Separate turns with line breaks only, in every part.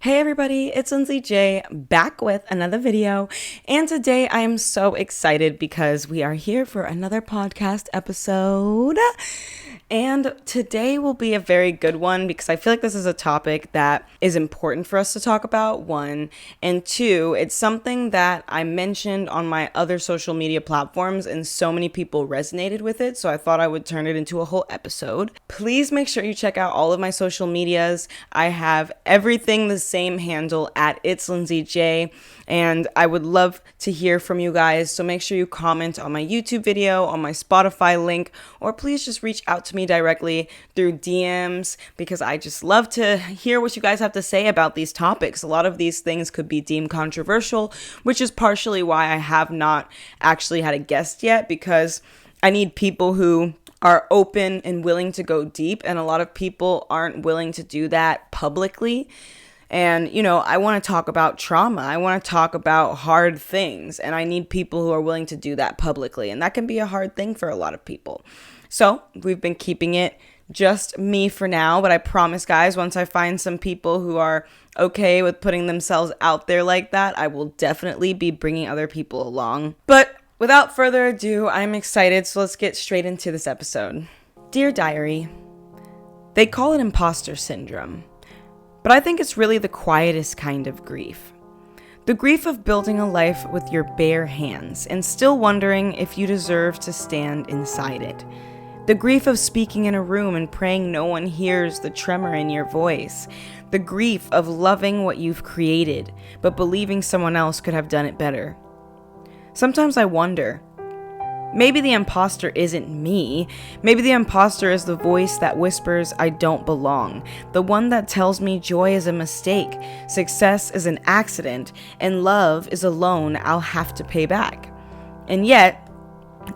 Hey everybody, it's Lindsay J back with another video, and today I am so excited because we are here for another podcast episode. And today will be a very good one because I feel like this is a topic that is important for us to talk about, one, and two, it's something that I mentioned on my other social media platforms and so many people resonated with it, so I thought I would turn it into a whole episode. Please make sure you check out all of my social medias. I have everything the same handle at It's Lindsay J, and I would love to hear from you guys, so make sure you comment on my YouTube video, on my Spotify link, or please just reach out to me directly through DMs because I just love to hear what you guys have to say about these topics. A lot of these things could be deemed controversial, which is partially why I have not actually had a guest yet, because I need people who are open and willing to go deep, and a lot of people aren't willing to do that publicly. And, I want to talk about trauma. I want to talk about hard things, and I need people who are willing to do that publicly, and that can be a hard thing for a lot of people. So we've been keeping it just me for now, but I promise, guys, once I find some people who are okay with putting themselves out there like that, I will definitely be bringing other people along. But without further ado, I'm excited, so let's get straight into this episode. Dear Diary, they call it imposter syndrome, but I think it's really the quietest kind of grief. The grief of building a life with your bare hands and still wondering if you deserve to stand inside it. The grief of speaking in a room and praying no one hears the tremor in your voice. The grief of loving what you've created, but believing someone else could have done it better. Sometimes I wonder, maybe the imposter isn't me. Maybe the imposter is the voice that whispers I don't belong. The one that tells me joy is a mistake, success is an accident, and love is a loan I'll have to pay back. And yet,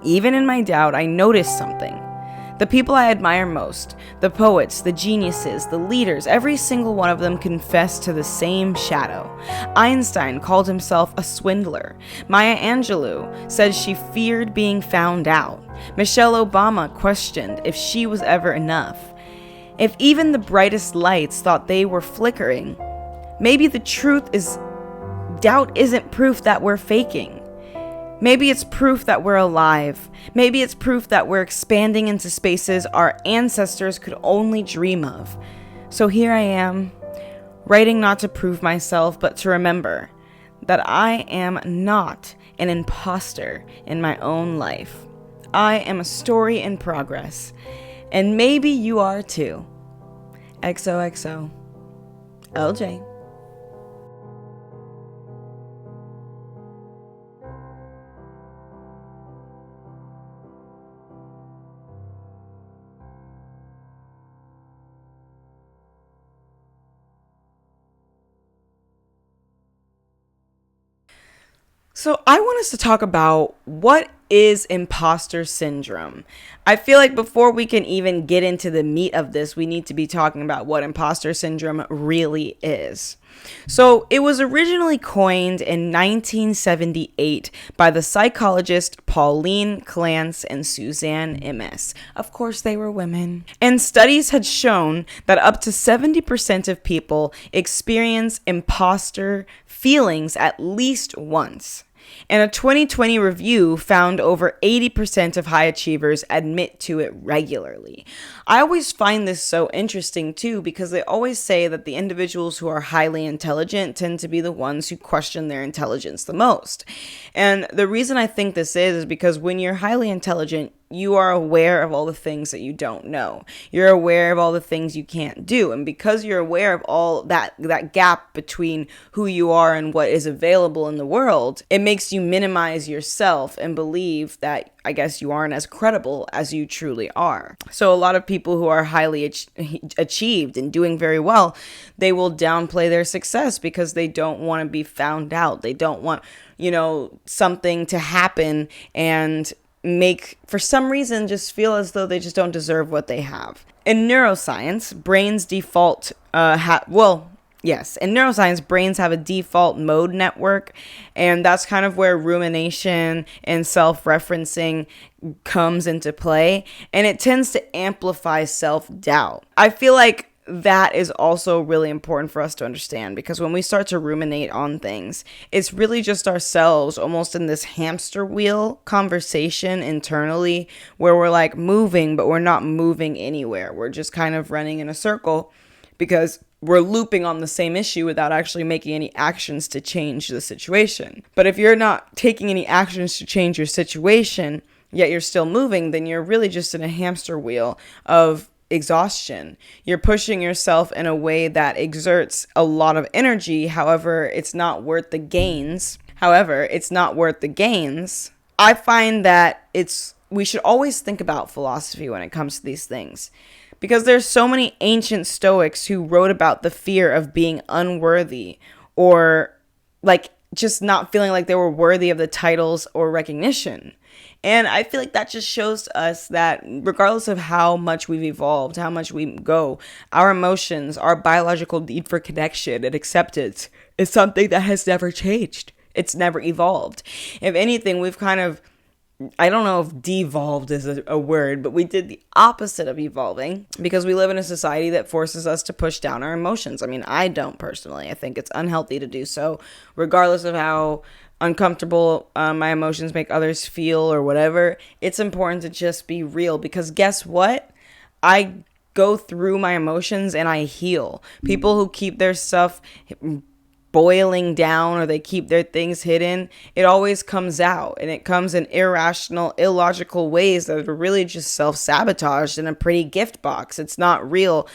even in my doubt, I notice something. The people I admire most, the poets, the geniuses, the leaders, every single one of them confessed to the same shadow. Einstein called himself a swindler. Maya Angelou said she feared being found out. Michelle Obama questioned if she was ever enough. If even the brightest lights thought they were flickering, maybe the truth is doubt isn't proof that we're faking. Maybe it's proof that we're alive. Maybe it's proof that we're expanding into spaces our ancestors could only dream of. So here I am, writing not to prove myself, but to remember that I am not an imposter in my own life. I am a story in progress, and maybe you are too. XOXO. LJ. So I want us to talk about what is imposter syndrome. I feel like before we can even get into the meat of this, we need to be talking about what imposter syndrome really is. So it was originally coined in 1978 by the psychologist Pauline Clance and Suzanne Imes. Of course, they were women. And studies had shown that up to 70% of people experience imposter feelings at least once. And a 2020 review found over 80% of high achievers admit to it regularly. I always find this so interesting too, because they always say that the individuals who are highly intelligent tend to be the ones who question their intelligence the most. And the reason I think this is because when you're highly intelligent, you are aware of all the things that you don't know. You're aware of all the things you can't do. And because you're aware of all that gap between who you are and what is available in the world, it makes you minimize yourself and believe that, I guess, you aren't as credible as you truly are. So a lot of people who are highly achieved and doing very well, they will downplay their success because they don't want to be found out. They don't want, something to happen and for some reason, just feel as though they just don't deserve what they have. In neuroscience, brains brains have a default mode network, and that's kind of where rumination and self-referencing comes into play, and it tends to amplify self-doubt. I feel like that is also really important for us to understand, because when we start to ruminate on things, it's really just ourselves almost in this hamster wheel conversation internally where we're like moving, but we're not moving anywhere. We're just kind of running in a circle because we're looping on the same issue without actually making any actions to change the situation. But if you're not taking any actions to change your situation, yet you're still moving, then you're really just in a hamster wheel of exhaustion. You're pushing yourself in a way that exerts a lot of energy. However, it's not worth the gains. I find that we should always think about philosophy when it comes to these things, because there's so many ancient Stoics who wrote about the fear of being unworthy, or like just not feeling like they were worthy of the titles or recognition. And I feel like that just shows us that regardless of how much we've evolved, how much we go, our emotions, our biological need for connection and acceptance is something that has never changed. It's never evolved. If anything, we've kind of, I don't know if devolved is a word, but we did the opposite of evolving, because we live in a society that forces us to push down our emotions. I mean, I don't personally. I think it's unhealthy to do so, regardless of how uncomfortable my emotions make others feel or whatever. It's important to just be real, because guess what? I go through my emotions and I heal. People who keep their stuff boiling down, or they keep their things hidden, it always comes out, and it comes in irrational, illogical ways that are really just self-sabotaged in a pretty gift box. It's not real,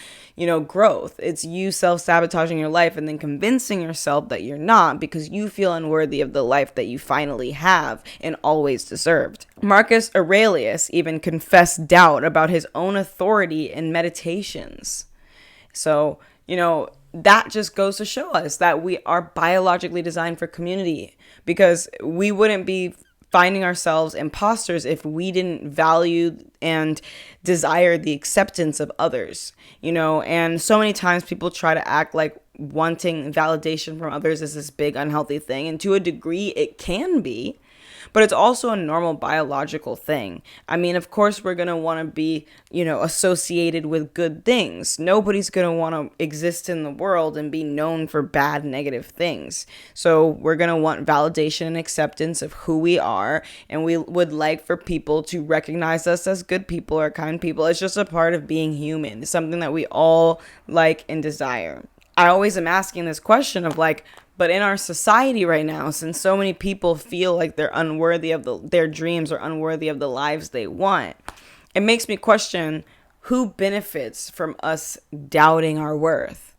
growth. It's you self-sabotaging your life and then convincing yourself that you're not, because you feel unworthy of the life that you finally have and always deserved. Marcus Aurelius even confessed doubt about his own authority in meditations. So, that just goes to show us that we are biologically designed for community, because we wouldn't be finding ourselves imposters if we didn't value and desire the acceptance of others, and so many times people try to act like wanting validation from others is this big unhealthy thing, and to a degree it can be. But it's also a normal biological thing. I mean, of course, we're going to want to be, associated with good things. Nobody's going to want to exist in the world and be known for bad, negative things. So we're going to want validation and acceptance of who we are. And we would like for people to recognize us as good people or kind people. It's just a part of being human. It's something that we all like and desire. I always am asking this question of but in our society right now, since so many people feel like they're unworthy of their dreams or unworthy of the lives they want, it makes me question who benefits from us doubting our worth.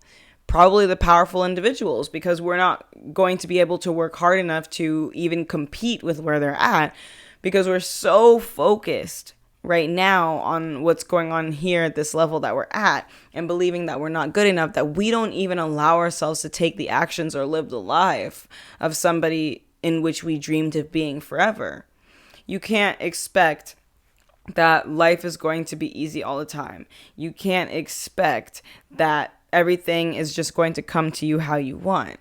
Probably the powerful individuals, because we're not going to be able to work hard enough to even compete with where they're at, because we're so focused right now on what's going on here at this level that we're at, and believing that we're not good enough, that we don't even allow ourselves to take the actions or live the life of somebody in which we dreamed of being forever. You can't expect that life is going to be easy all the time. You can't expect that everything is just going to come to you how you want,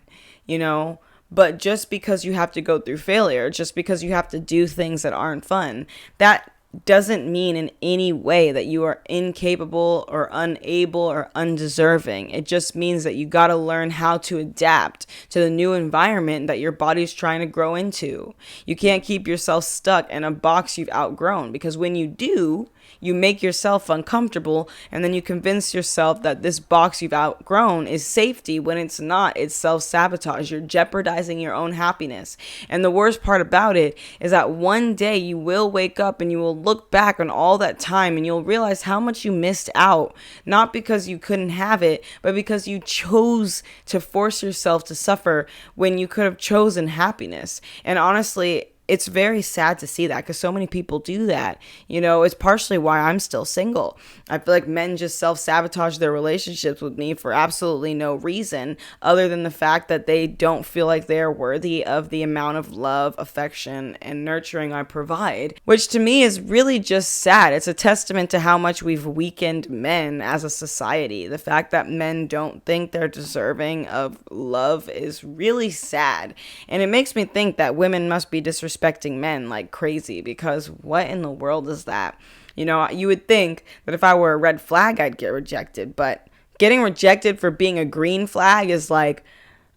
But just because you have to go through failure, just because you have to do things that aren't fun, that doesn't mean in any way that you are incapable or unable or undeserving. It just means that you got to learn how to adapt to the new environment that your body's trying to grow into. You can't keep yourself stuck in a box you've outgrown, because when you do, you make yourself uncomfortable, and then you convince yourself that this box you've outgrown is safety when it's not. It's self-sabotage. You're jeopardizing your own happiness. And the worst part about it is that one day you will wake up and you will look back on all that time and you'll realize how much you missed out, not because you couldn't have it, but because you chose to force yourself to suffer when you could have chosen happiness. And honestly, it's very sad to see that, because so many people do that. It's partially why I'm still single. I feel like men just self-sabotage their relationships with me for absolutely no reason other than the fact that they don't feel like they're worthy of the amount of love, affection, and nurturing I provide, which to me is really just sad. It's a testament to how much we've weakened men as a society. The fact that men don't think they're deserving of love is really sad. And it makes me think that women must be disrespecting men like crazy, because what in the world is that? You would think that if I were a red flag, I'd get rejected, but Getting rejected for being a green flag is like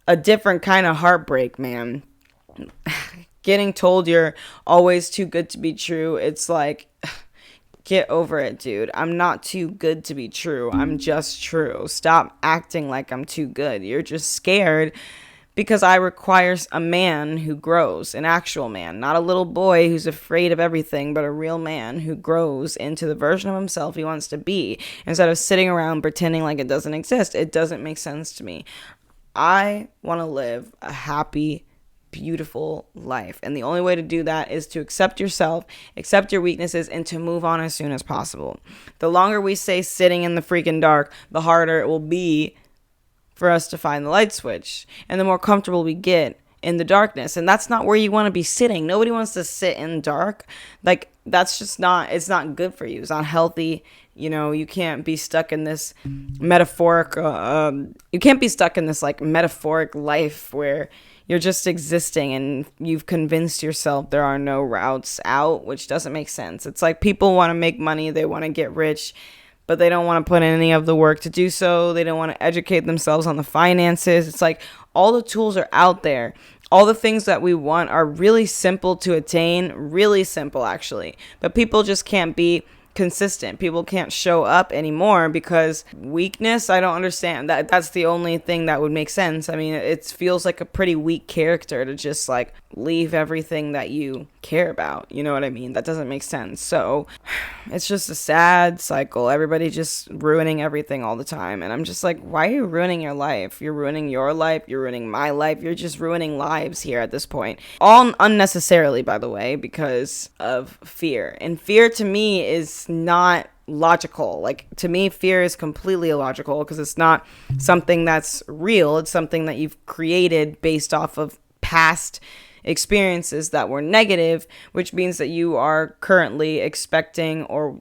a different kind of heartbreak, man. Getting told you're always too good to be true, it's like, get over it, dude. I'm not too good to be true. I'm just true. Stop acting like I'm too good. You're just scared because I require a man who grows, an actual man, not a little boy who's afraid of everything, but a real man who grows into the version of himself he wants to be instead of sitting around pretending like it doesn't exist. It doesn't make sense to me. I want to live a happy, beautiful life. And the only way to do that is to accept yourself, accept your weaknesses, and to move on as soon as possible. The longer we stay sitting in the freaking dark, the harder it will be for us to find the light switch, and the more comfortable we get in the darkness. And that's not where you want to be sitting. Nobody wants to sit in dark. Like, that's just not, it's not good for you. It's not healthy. You know, you can't be stuck in this metaphoric, like metaphoric life where you're just existing and you've convinced yourself there are no routes out, which doesn't make sense. It's like people want to make money, they want to get rich, but they don't want to put in any of the work to do so. They don't want to educate themselves on the finances. It's like all the tools are out there. All the things that we want are really simple to attain, really simple actually. But people just can't be consistent. People can't show up anymore because weakness, I don't understand. That's the only thing that would make sense. I mean, it feels like a pretty weak character to just like leave everything that you care about. You know what I mean? That doesn't make sense. So it's just a sad cycle. Everybody just ruining everything all the time. And I'm just like, why are you ruining your life? You're ruining your life. You're ruining my life. You're just ruining lives here at this point. All unnecessarily, by the way, because of fear. And fear to me is not logical. Like, to me, fear is completely illogical because it's not something that's real. It's something that you've created based off of past experiences that were negative, which means that you are currently expecting or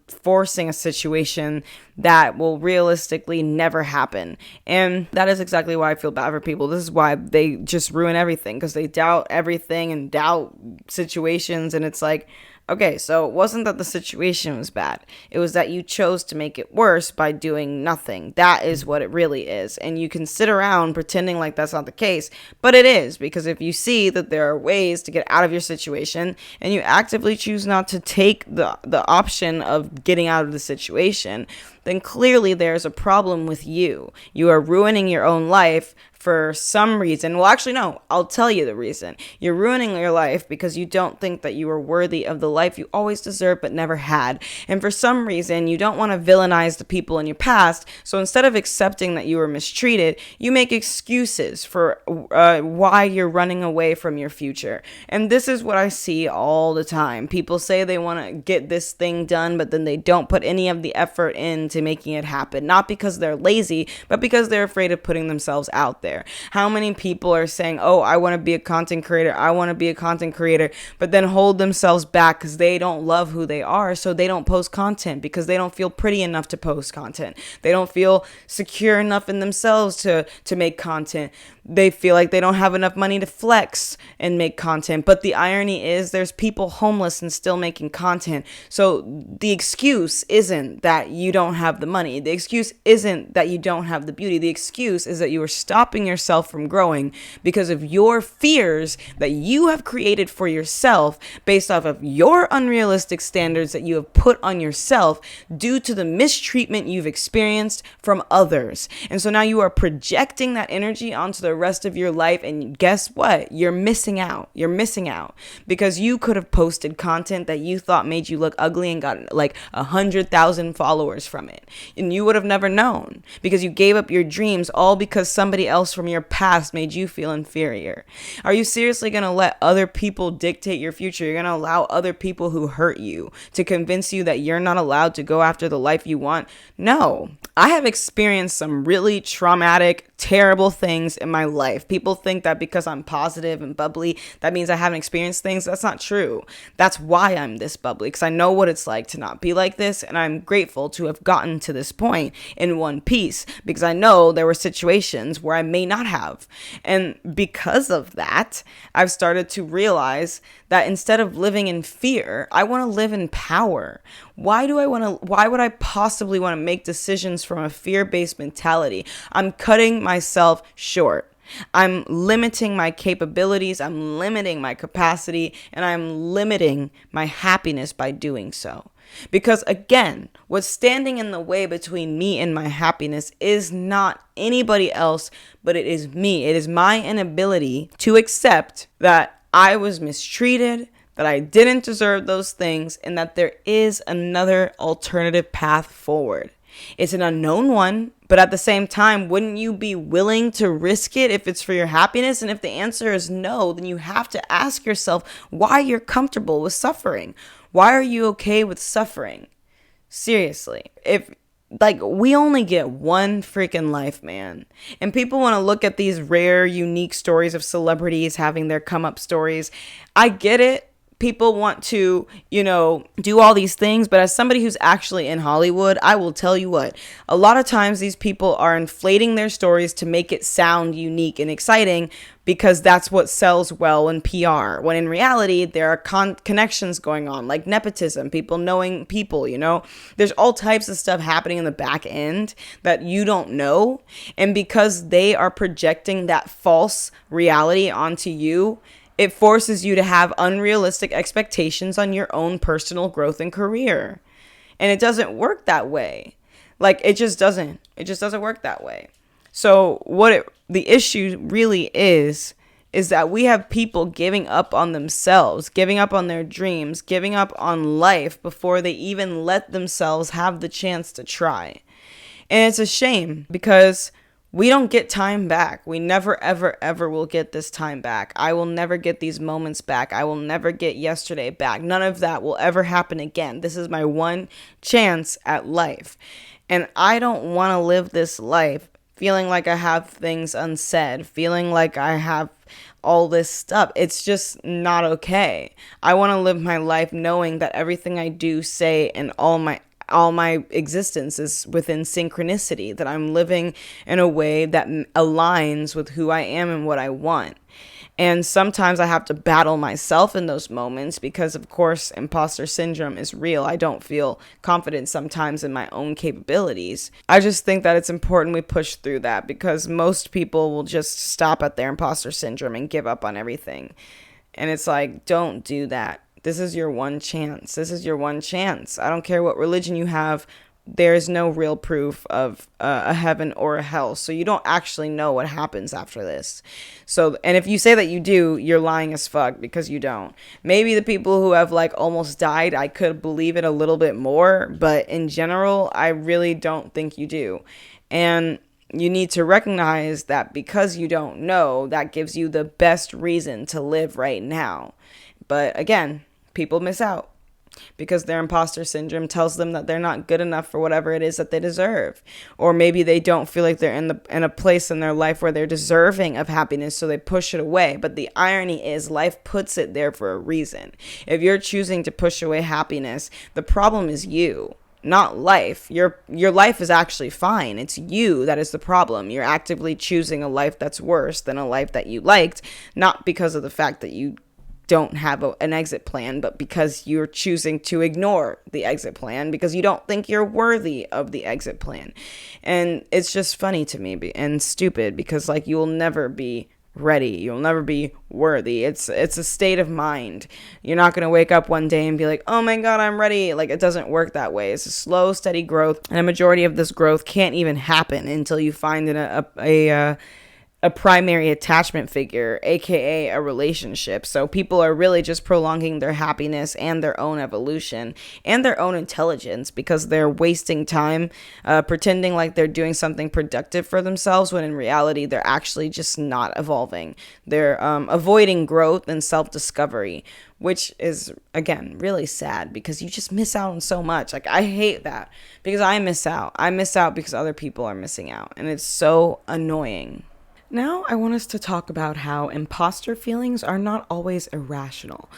forcing a situation that will realistically never happen. And that is exactly why I feel bad for people. This is why they just ruin everything, because they doubt everything and doubt situations. And it's like, okay, so it wasn't that the situation was bad. It was that you chose to make it worse by doing nothing. That is what it really is. And you can sit around pretending like that's not the case, but it is, because if you see that there are ways to get out of your situation and you actively choose not to take the option of getting out of the situation, then clearly there's a problem with you. You are ruining your own life for some reason. Well, actually, no, I'll tell you the reason. You're ruining your life because you don't think that you are worthy of the life you always deserved but never had. And for some reason, you don't want to villainize the people in your past. So instead of accepting that you were mistreated, you make excuses for why you're running away from your future. And this is what I see all the time. People say they want to get this thing done, but then they don't put any of the effort into making it happen. Not because they're lazy, but because they're afraid of putting themselves out there. How many people are saying, oh, I want to be a content creator, I want to be a content creator, but then hold themselves back because they don't love who they are, so they don't post content because they don't feel pretty enough to post content. They don't feel secure enough in themselves to make content. They feel like they don't have enough money to flex and make content. But the irony is there's people homeless and still making content. So the excuse isn't that you don't have the money. The excuse isn't that you don't have the beauty. The excuse is that you are stopping yourself from growing because of your fears that you have created for yourself based off of your unrealistic standards that you have put on yourself due to the mistreatment you've experienced from others. And so now you are projecting that energy onto the rest of your life, and guess what? You're missing out. You're missing out because you could have posted content that you thought made you look ugly and got like 100,000 followers from it, and you would have never known because you gave up your dreams all because somebody else from your past made you feel inferior. Are you seriously going to let other people dictate your future? You're going to allow other people who hurt you to convince you that you're not allowed to go after the life you want? No. I have experienced some really traumatic terrible things in my life. People think that because I'm positive and bubbly, that means I haven't experienced things. That's not true. That's why I'm this bubbly, because I know what it's like to not be like this. And I'm grateful to have gotten to this point in one piece, because I know there were situations where I may not have. And because of that, I've started to realize that instead of living in fear, I want to live in power. Why would I possibly want to make decisions from a fear-based mentality? I'm cutting myself short. I'm limiting my capabilities, I'm limiting my capacity, and I'm limiting my happiness by doing so. Because again, what's standing in the way between me and my happiness is not anybody else, but it is me. It is my inability to accept that I was mistreated, that I didn't deserve those things, and that there is another alternative path forward. It's an unknown one, but at the same time, wouldn't you be willing to risk it if it's for your happiness? And if the answer is no, then you have to ask yourself why you're comfortable with suffering. Why are you okay with suffering? Seriously, we only get one freaking life, man. And people want to look at these rare, unique stories of celebrities having their come up stories. I get it. People want to, do all these things. But as somebody who's actually in Hollywood, I will tell you what, a lot of times these people are inflating their stories to make it sound unique and exciting because that's what sells well in PR. When in reality, there are connections going on, like nepotism, people knowing people, There's all types of stuff happening in the back end that you don't know. And because they are projecting that false reality onto you, it forces you to have unrealistic expectations on your own personal growth and career. And it doesn't work that way. It just doesn't work that way. So the issue really is that we have people giving up on themselves, giving up on their dreams, giving up on life before they even let themselves have the chance to try. And it's a shame because we don't get time back. We never, ever, ever will get this time back. I will never get these moments back. I will never get yesterday back. None of that will ever happen again. This is my one chance at life. And I don't want to live this life feeling like I have things unsaid, feeling like I have all this stuff. It's just not okay. I want to live my life knowing that everything I do, say, and all my existence is within synchronicity, that I'm living in a way that aligns with who I am and what I want. And sometimes I have to battle myself in those moments because, of course, imposter syndrome is real. I don't feel confident sometimes in my own capabilities. I just think that it's important we push through that because most people will just stop at their imposter syndrome and give up on everything. And it's like, don't do that. This is your one chance. This is your one chance. I don't care what religion you have. There is no real proof of a heaven or a hell. So you don't actually know what happens after this. So, and if you say that you do, you're lying as fuck because you don't. Maybe the people who have almost died, I could believe it a little bit more. But in general, I really don't think you do. And you need to recognize that because you don't know, that gives you the best reason to live right now. But again, people miss out because their imposter syndrome tells them that they're not good enough for whatever it is that they deserve. Or maybe they don't feel like they're in a place in their life where they're deserving of happiness, so they push it away. But the irony is life puts it there for a reason. If you're choosing to push away happiness, the problem is you, not life. Your life is actually fine. It's you that is the problem. You're actively choosing a life that's worse than a life that you liked, not because of the fact that you don't have an exit plan, but because you're choosing to ignore the exit plan because you don't think you're worthy of the exit plan. And it's just funny to me and stupid because you will never be ready. You'll never be worthy. It's a state of mind. You're not going to wake up one day and be like, oh my God, I'm ready. It doesn't work that way. It's a slow, steady growth. And a majority of this growth can't even happen until you find a primary attachment figure, aka a relationship. So people are really just prolonging their happiness and their own evolution and their own intelligence because they're wasting time pretending like they're doing something productive for themselves when in reality they're actually just not evolving. They're avoiding growth and self-discovery, which is, again, really sad because you just miss out on so much. Like, I hate that because I miss out. I miss out because other people are missing out, and it's so annoying. Now, I want us to talk about how imposter feelings are not always irrational.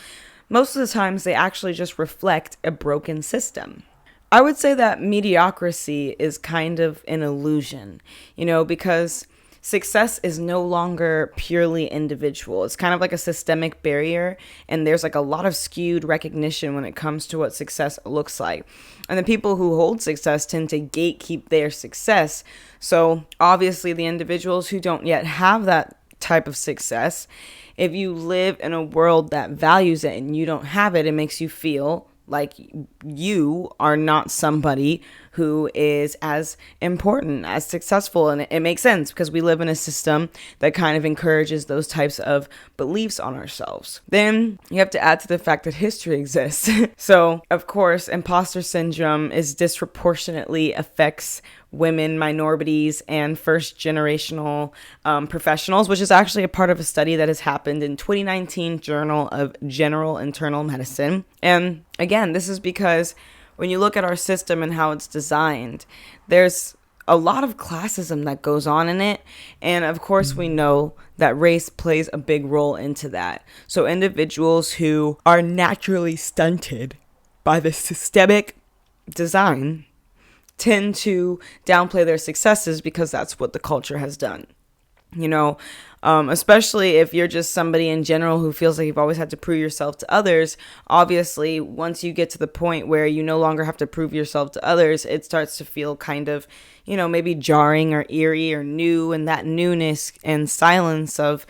Most of the times, they actually just reflect a broken system. I would say that mediocrity is kind of an illusion, because success is no longer purely individual. It's kind of like a systemic barrier, and there's like a lot of skewed recognition when it comes to what success looks like. And the people who hold success tend to gatekeep their success. So obviously the individuals who don't yet have that type of success, if you live in a world that values it and you don't have it, it makes you feel like you are not somebody who is as important, as successful. And it makes sense because we live in a system that kind of encourages those types of beliefs on ourselves. Then you have to add to the fact that history exists. So, of course, imposter syndrome is disproportionately affects women, minorities, and first generational professionals, which is actually a part of a study that has happened in 2019 Journal of General Internal Medicine. And again, this is because when you look at our system and how it's designed, there's a lot of classism that goes on in it. And of course, we know that race plays a big role into that. So individuals who are naturally stunted by the systemic design tend to downplay their successes because that's what the culture has done. Especially if you're just somebody in general who feels like you've always had to prove yourself to others. Obviously, once you get to the point where you no longer have to prove yourself to others, it starts to feel kind of, maybe jarring or eerie or new. And that newness and silence of,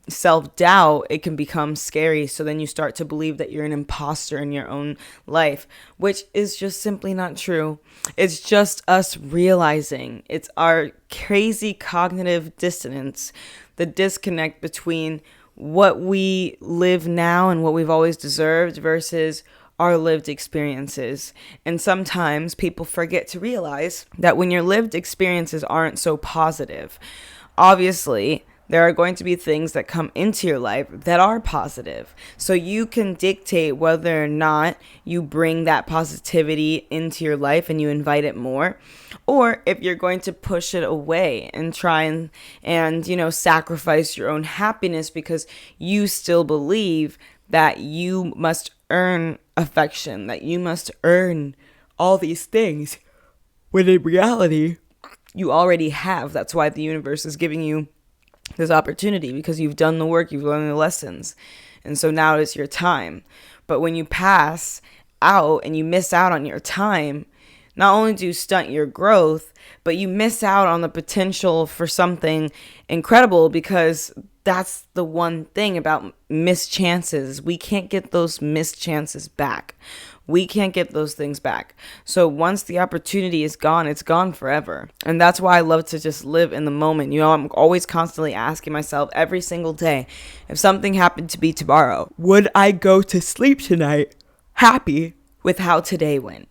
self-doubt, it can become scary. So then you start to believe that you're an imposter in your own life, which is just simply not true. It's just us realizing it's our crazy cognitive dissonance, the disconnect between what we live now and what we've always deserved versus our lived experiences. And sometimes people forget to realize that when your lived experiences aren't so positive, obviously, there are going to be things that come into your life that are positive. So you can dictate whether or not you bring that positivity into your life and you invite it more, or if you're going to push it away and try and sacrifice your own happiness because you still believe that you must earn affection, that you must earn all these things, when in reality, you already have. That's why the universe is giving you this opportunity, because you've done the work, you've learned the lessons. And so now is your time. But when you pass out and you miss out on your time, not only do you stunt your growth, but you miss out on the potential for something incredible, because that's the one thing about missed chances. We can't get those missed chances back. We can't get those things back. So once the opportunity is gone, it's gone forever. And that's why I love to just live in the moment. I'm always constantly asking myself every single day, if something happened to be tomorrow, would I go to sleep tonight happy with how today went?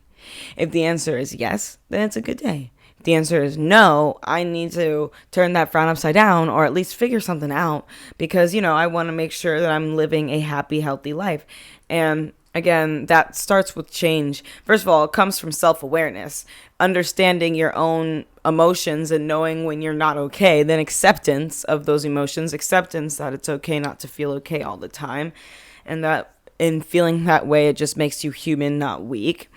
If the answer is yes, then it's a good day. If the answer is no, I need to turn that frown upside down, or at least figure something out, because, I want to make sure that I'm living a happy, healthy life. And again, that starts with change. First of all, it comes from self-awareness, understanding your own emotions and knowing when you're not okay, then acceptance of those emotions, acceptance that it's okay not to feel okay all the time, and that in feeling that way, it just makes you human, not weak.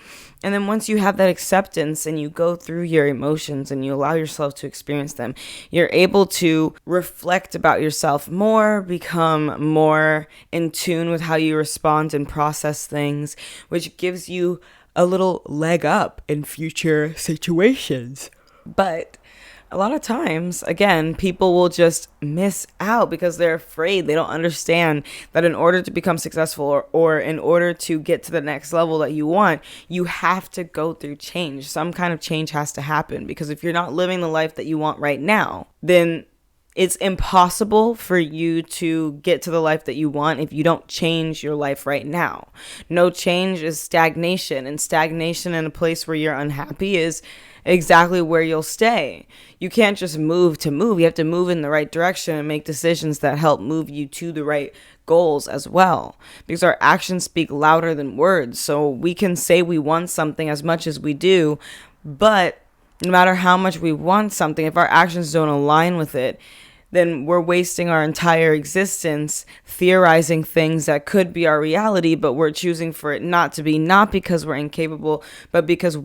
And then once you have that acceptance and you go through your emotions and you allow yourself to experience them, you're able to reflect about yourself more, become more in tune with how you respond and process things, which gives you a little leg up in future situations. But a lot of times, again, people will just miss out because they're afraid. They don't understand that in order to become successful or in order to get to the next level that you want, you have to go through change. Some kind of change has to happen, because if you're not living the life that you want right now, then it's impossible for you to get to the life that you want if you don't change your life right now. No change is stagnation, and stagnation in a place where you're unhappy is exactly where you'll stay. You can't just move to move. You have to move in the right direction and make decisions that help move you to the right goals as well, because our actions speak louder than words. So we can say we want something as much as we do, but no matter how much we want something, if our actions don't align with it, then we're wasting our entire existence theorizing things that could be our reality, but we're choosing for it not to be, not because we're incapable, but because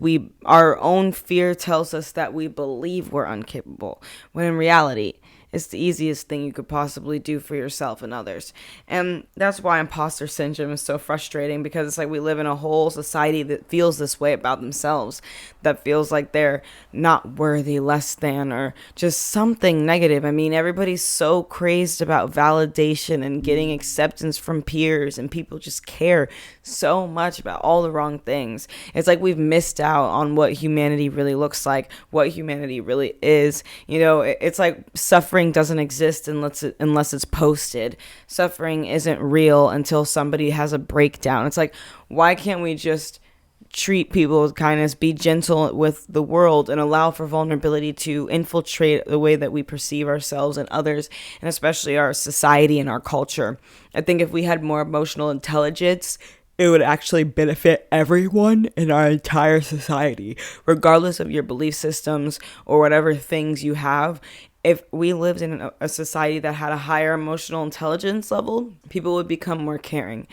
our own fear tells us that we believe we're incapable, when in reality, it's the easiest thing you could possibly do for yourself and others. And that's why imposter syndrome is so frustrating, because it's like we live in a whole society that feels this way about themselves, that feels like they're not worthy, less than, or just something negative. I mean, everybody's so crazed about validation and getting acceptance from peers, and people just care so much about all the wrong things. It's like we've missed out on what humanity really looks like, what humanity really is. You know, it's like suffering doesn't exist unless it's posted. Suffering isn't real until somebody has a breakdown. It's like, why can't we just treat people with kindness, be gentle with the world, and allow for vulnerability to infiltrate the way that we perceive ourselves and others, and especially our society and our culture? I think if we had more emotional intelligence, it would actually benefit everyone in our entire society, regardless of your belief systems or whatever things you have. If we lived in a society that had a higher emotional intelligence level, people would become more caring.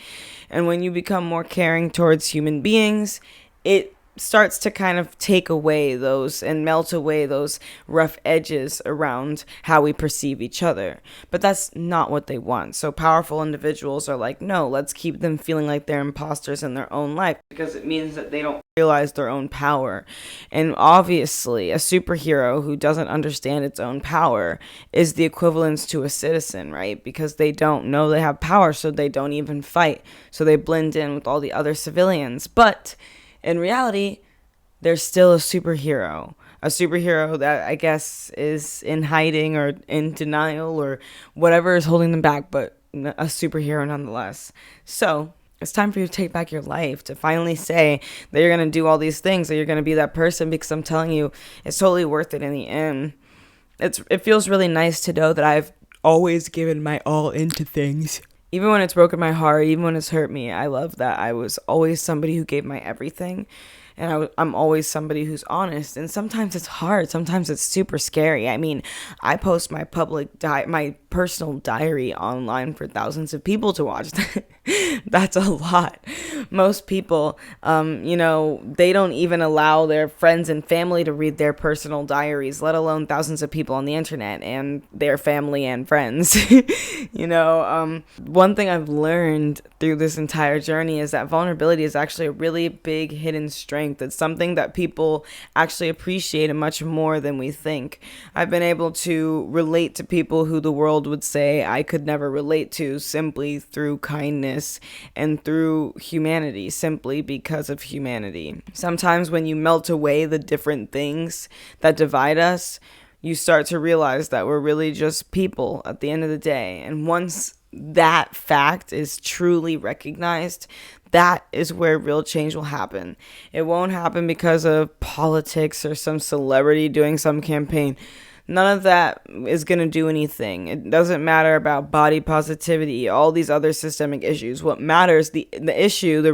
And when you become more caring towards human beings, it starts to kind of take away those and melt away those rough edges around how we perceive each other. But that's not what they want. So powerful individuals are like, no, let's keep them feeling like they're imposters in their own life, because it means that they don't realize their own power. And obviously, a superhero who doesn't understand its own power is the equivalence to a citizen, right? Because they don't know they have power, so they don't even fight. So they blend in with all the other civilians. But in reality, they're still a superhero that I guess is in hiding or in denial or whatever is holding them back, but a superhero nonetheless. So it's time for you to take back your life, to finally say that you're going to do all these things, that you're going to be that person, because I'm telling you, it's totally worth it in the end. It feels really nice to know that I've always given my all into things. Even when it's broken my heart, even when it's hurt me, I love that I was always somebody who gave my everything. And I'm always somebody who's honest. And sometimes it's hard. Sometimes it's super scary. I mean, I post my my personal diary online for thousands of people to watch. That's a lot. Most people, they don't even allow their friends and family to read their personal diaries, let alone thousands of people on the internet and their family and friends. One thing I've learned through this entire journey is that vulnerability is actually a really big hidden strength. It's something that people actually appreciate much more than we think. I've been able to relate to people who the world would say I could never relate to, simply through kindness and through humanity, simply because of humanity. Sometimes when you melt away the different things that divide us, you start to realize that we're really just people at the end of the day. And once that fact is truly recognized, that is where real change will happen. It won't happen because of politics or some celebrity doing some campaign. None of that is going to do anything. It doesn't matter about body positivity, all these other systemic issues. What matters, the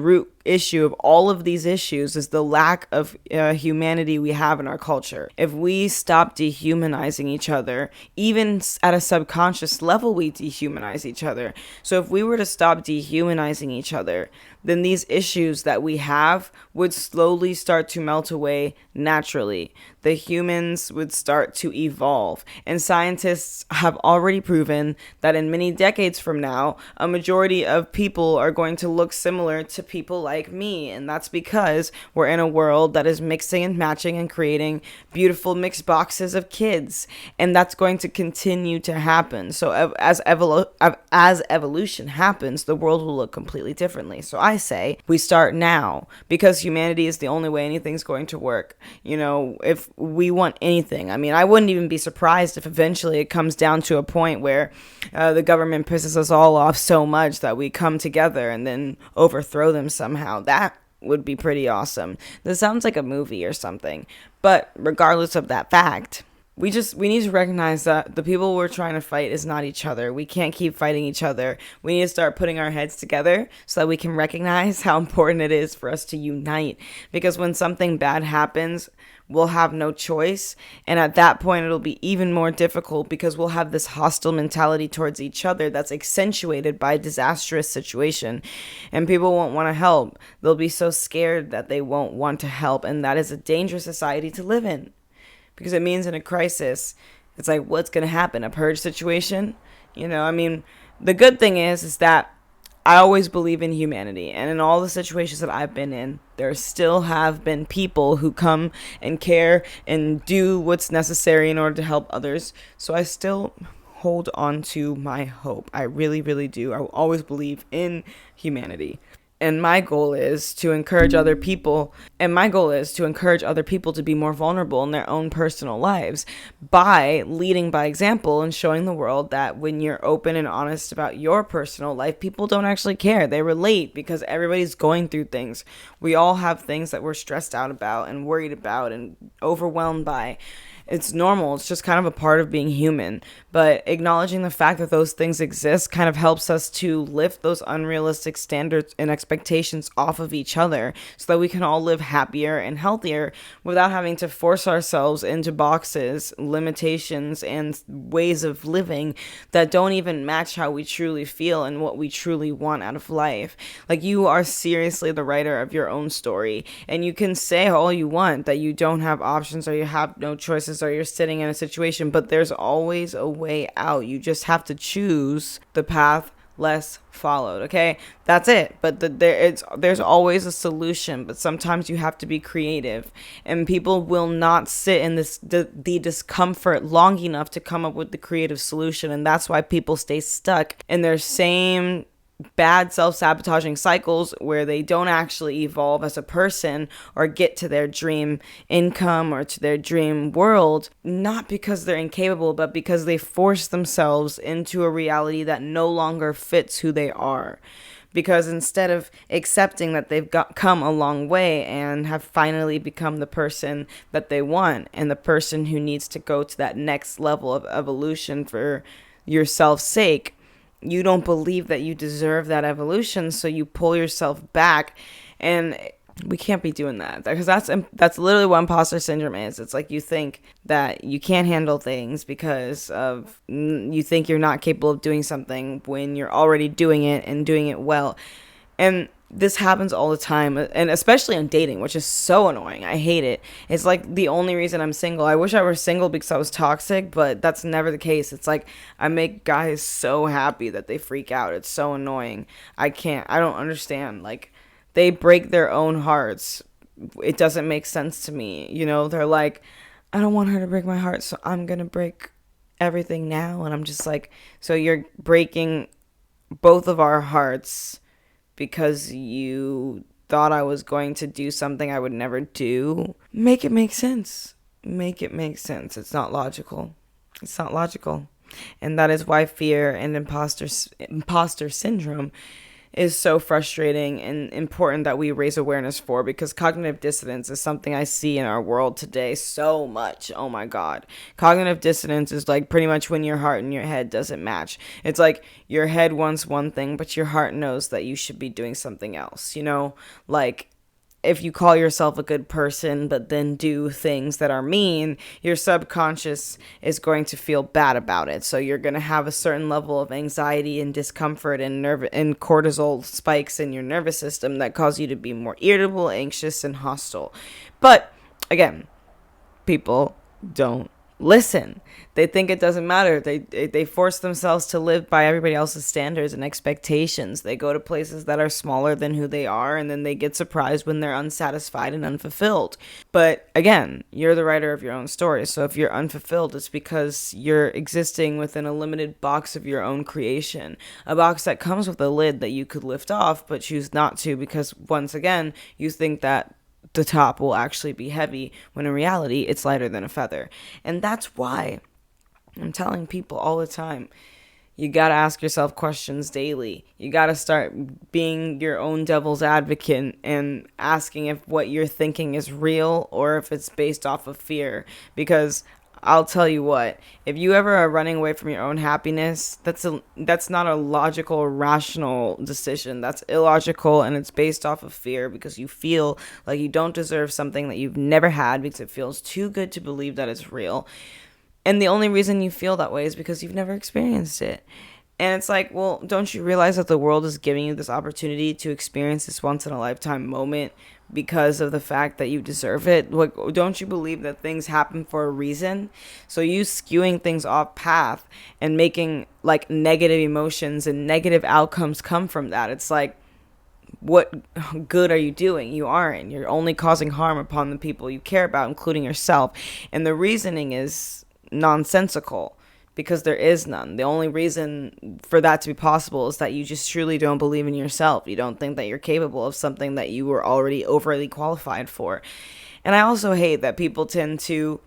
root issue of all of these issues, is the lack of humanity we have in our culture. If we stop dehumanizing each other, even at a subconscious level, we dehumanize each other. So if we were to stop dehumanizing each other, then these issues that we have would slowly start to melt away naturally. The humans would start to evolve. And scientists have already proven that in many decades from now, a majority of people are going to look similar to people like like me. And that's because we're in a world that is mixing and matching and creating beautiful mixed boxes of kids. And that's going to continue to happen. So as evolution happens, the world will look completely differently. So I say we start now, because humanity is the only way anything's going to work. You know, if we want anything, I mean, I wouldn't even be surprised if eventually it comes down to a point where the government pisses us all off so much that we come together and then overthrow them somehow. That would be pretty awesome. This sounds like a movie or something. But regardless of that fact, we need to recognize that the people we're trying to fight is not each other. We can't keep fighting each other. We need to start putting our heads together so that we can recognize how important it is for us to unite. Because when something bad happens, we'll have no choice. And at that point, it'll be even more difficult because we'll have this hostile mentality towards each other that's accentuated by a disastrous situation. And people won't want to help. They'll be so scared that they won't want to help. And that is a dangerous society to live in. Because it means in a crisis, it's like, what's going to happen? A purge situation? You know, I mean, the good thing is that I always believe in humanity. And in all the situations that I've been in, there still have been people who come and care and do what's necessary in order to help others. So I still hold on to my hope. I really, really do. I will always believe in humanity. And my goal is to encourage other people. To be more vulnerable in their own personal lives by leading by example and showing the world that when you're open and honest about your personal life, people don't actually care. They relate because everybody's going through things. We all have things that we're stressed out about and worried about and overwhelmed by. It's normal. It's just kind of a part of being human. But acknowledging the fact that those things exist kind of helps us to lift those unrealistic standards and expectations off of each other so that we can all live happier and healthier without having to force ourselves into boxes, limitations, and ways of living that don't even match how we truly feel and what we truly want out of life. Like, you are seriously the writer of your own story, and you can say all you want that you don't have options or you have no choices or you're sitting in a situation, but there's always a way out. You just have to choose the path less followed. Okay, that's it. But there's always a solution, but sometimes you have to be creative, and people will not sit in the discomfort long enough to come up with the creative solution. And that's why people stay stuck in their same bad self-sabotaging cycles where they don't actually evolve as a person or get to their dream income or to their dream world, not because they're incapable, but because they force themselves into a reality that no longer fits who they are. Because instead of accepting that they've come a long way and have finally become the person that they want and the person who needs to go to that next level of evolution for yourself's sake, you don't believe that you deserve that evolution, so you pull yourself back. And we can't be doing that, because that's literally what imposter syndrome is. It's like you think that you can't handle things because of you think you're not capable of doing something when you're already doing it and doing it well. And this happens all the time, and especially on dating, which is so annoying. I hate it. It's like the only reason I'm single. I wish I were single because I was toxic, but that's never the case. It's like I make guys so happy that they freak out. It's so annoying. I don't understand. Like, they break their own hearts. It doesn't make sense to me. You know, they're like, I don't want her to break my heart, so I'm going to break everything now. And I'm just like, so you're breaking both of our hearts because you thought I was going to do something I would never do? Make it make sense. Make it make sense. It's not logical. It's not logical. And that is why fear and imposter syndrome is so frustrating and important that we raise awareness for, because cognitive dissonance is something I see in our world today so much. Oh my God. Cognitive dissonance is like pretty much when your heart and your head doesn't match. It's like your head wants one thing, but your heart knows that you should be doing something else. You know, like, if you call yourself a good person but then do things that are mean, your subconscious is going to feel bad about it. So you're going to have a certain level of anxiety and discomfort and cortisol spikes in your nervous system that cause you to be more irritable, anxious, and hostile. But again, people don't listen. They think it doesn't matter. They force themselves to live by everybody else's standards and expectations. They go to places that are smaller than who they are, and then they get surprised when they're unsatisfied and unfulfilled. But again, you're the writer of your own story. So if you're unfulfilled, it's because you're existing within a limited box of your own creation, a box that comes with a lid that you could lift off but choose not to, because once again, you think that the top will actually be heavy, when in reality it's lighter than a feather. And that's why I'm telling people all the time, you got to ask yourself questions daily. You got to start being your own devil's advocate and asking if what you're thinking is real or if it's based off of fear. Because I'll tell you what, if you ever are running away from your own happiness, that's not a logical or rational decision. That's illogical, and it's based off of fear, because you feel like you don't deserve something that you've never had, because it feels too good to believe that it's real. And the only reason you feel that way is because you've never experienced it. And it's like, well, don't you realize that the world is giving you this opportunity to experience this once in a lifetime moment because of the fact that you deserve it? Like, don't you believe that things happen for a reason? So you skewing things off path and making like negative emotions and negative outcomes come from that. It's like, what good are you doing? You aren't. You're only causing harm upon the people you care about, including yourself. And the reasoning is nonsensical, because there is none. The only reason for that to be possible is that you just truly don't believe in yourself. You don't think that you're capable of something that you were already overly qualified for. And I also hate that people tend to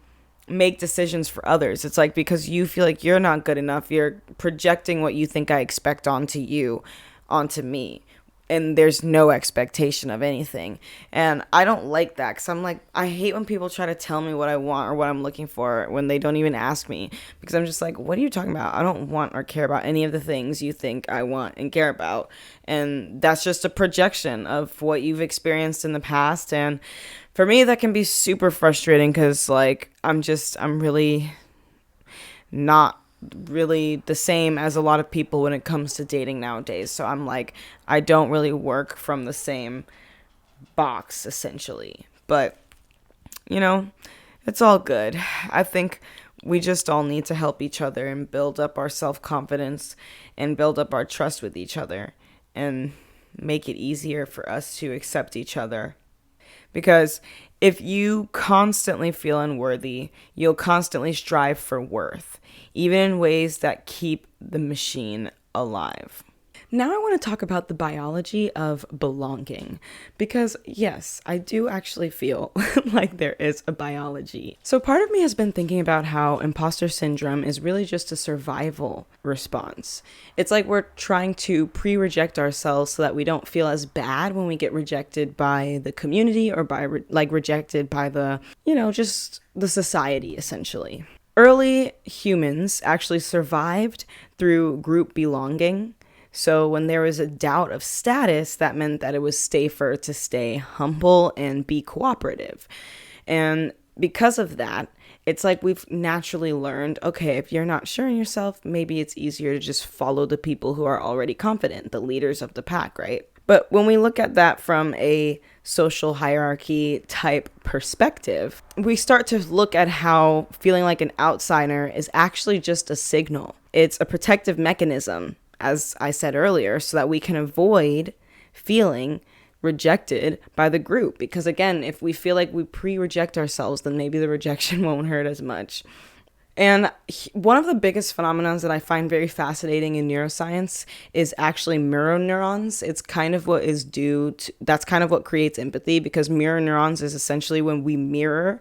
make decisions for others. It's like, because you feel like you're not good enough, you're projecting what you think I expect onto you, onto me. And there's no expectation of anything. And I don't like that, because I'm like, I hate when people try to tell me what I want or what I'm looking for when they don't even ask me, because I'm just like, what are you talking about? I don't want or care about any of the things you think I want and care about. And that's just a projection of what you've experienced in the past. And for me, that can be super frustrating, because like, I'm really not really the same as a lot of people when it comes to dating nowadays. So I'm like, I don't really work from the same box, essentially. But, you know, it's all good. I think we just all need to help each other and build up our self-confidence and build up our trust with each other and make it easier for us to accept each other. Because if you constantly feel unworthy, you'll constantly strive for worth, even in ways that keep the machine alive. Now I want to talk about the biology of belonging, because yes, I do actually feel like there is a biology. So part of me has been thinking about how imposter syndrome is really just a survival response. It's like we're trying to pre-reject ourselves so that we don't feel as bad when we get rejected by the community or by rejected by the, just the society, essentially. Early humans actually survived through group belonging. So when there was a doubt of status, that meant that it was safer to stay humble and be cooperative. And because of that, it's like we've naturally learned, okay, if you're not sure in yourself, maybe it's easier to just follow the people who are already confident, the leaders of the pack, right? But when we look at that from a social hierarchy type perspective, we start to look at how feeling like an outsider is actually just a signal. It's a protective mechanism, as I said earlier, so that we can avoid feeling rejected by the group. Because again, if we feel like we pre-reject ourselves, then maybe the rejection won't hurt as much. And one of the biggest phenomena that I find very fascinating in neuroscience is actually mirror neurons. It's kind of what is that's kind of what creates empathy, because mirror neurons is essentially when we mirror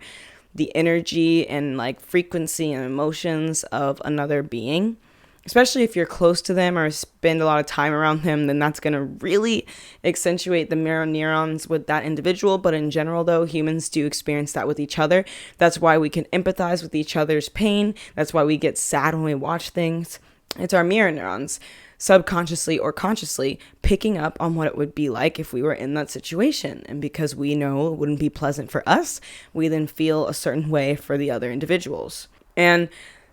the energy and like frequency and emotions of another being. Especially if you're close to them or spend a lot of time around them, then that's going to really accentuate the mirror neurons with that individual. But in general, though, humans do experience that with each other. That's why we can empathize with each other's pain. That's why we get sad when we watch things. It's our mirror neurons, subconsciously or consciously, picking up on what it would be like if we were in that situation. And because we know it wouldn't be pleasant for us, we then feel a certain way for the other individuals. And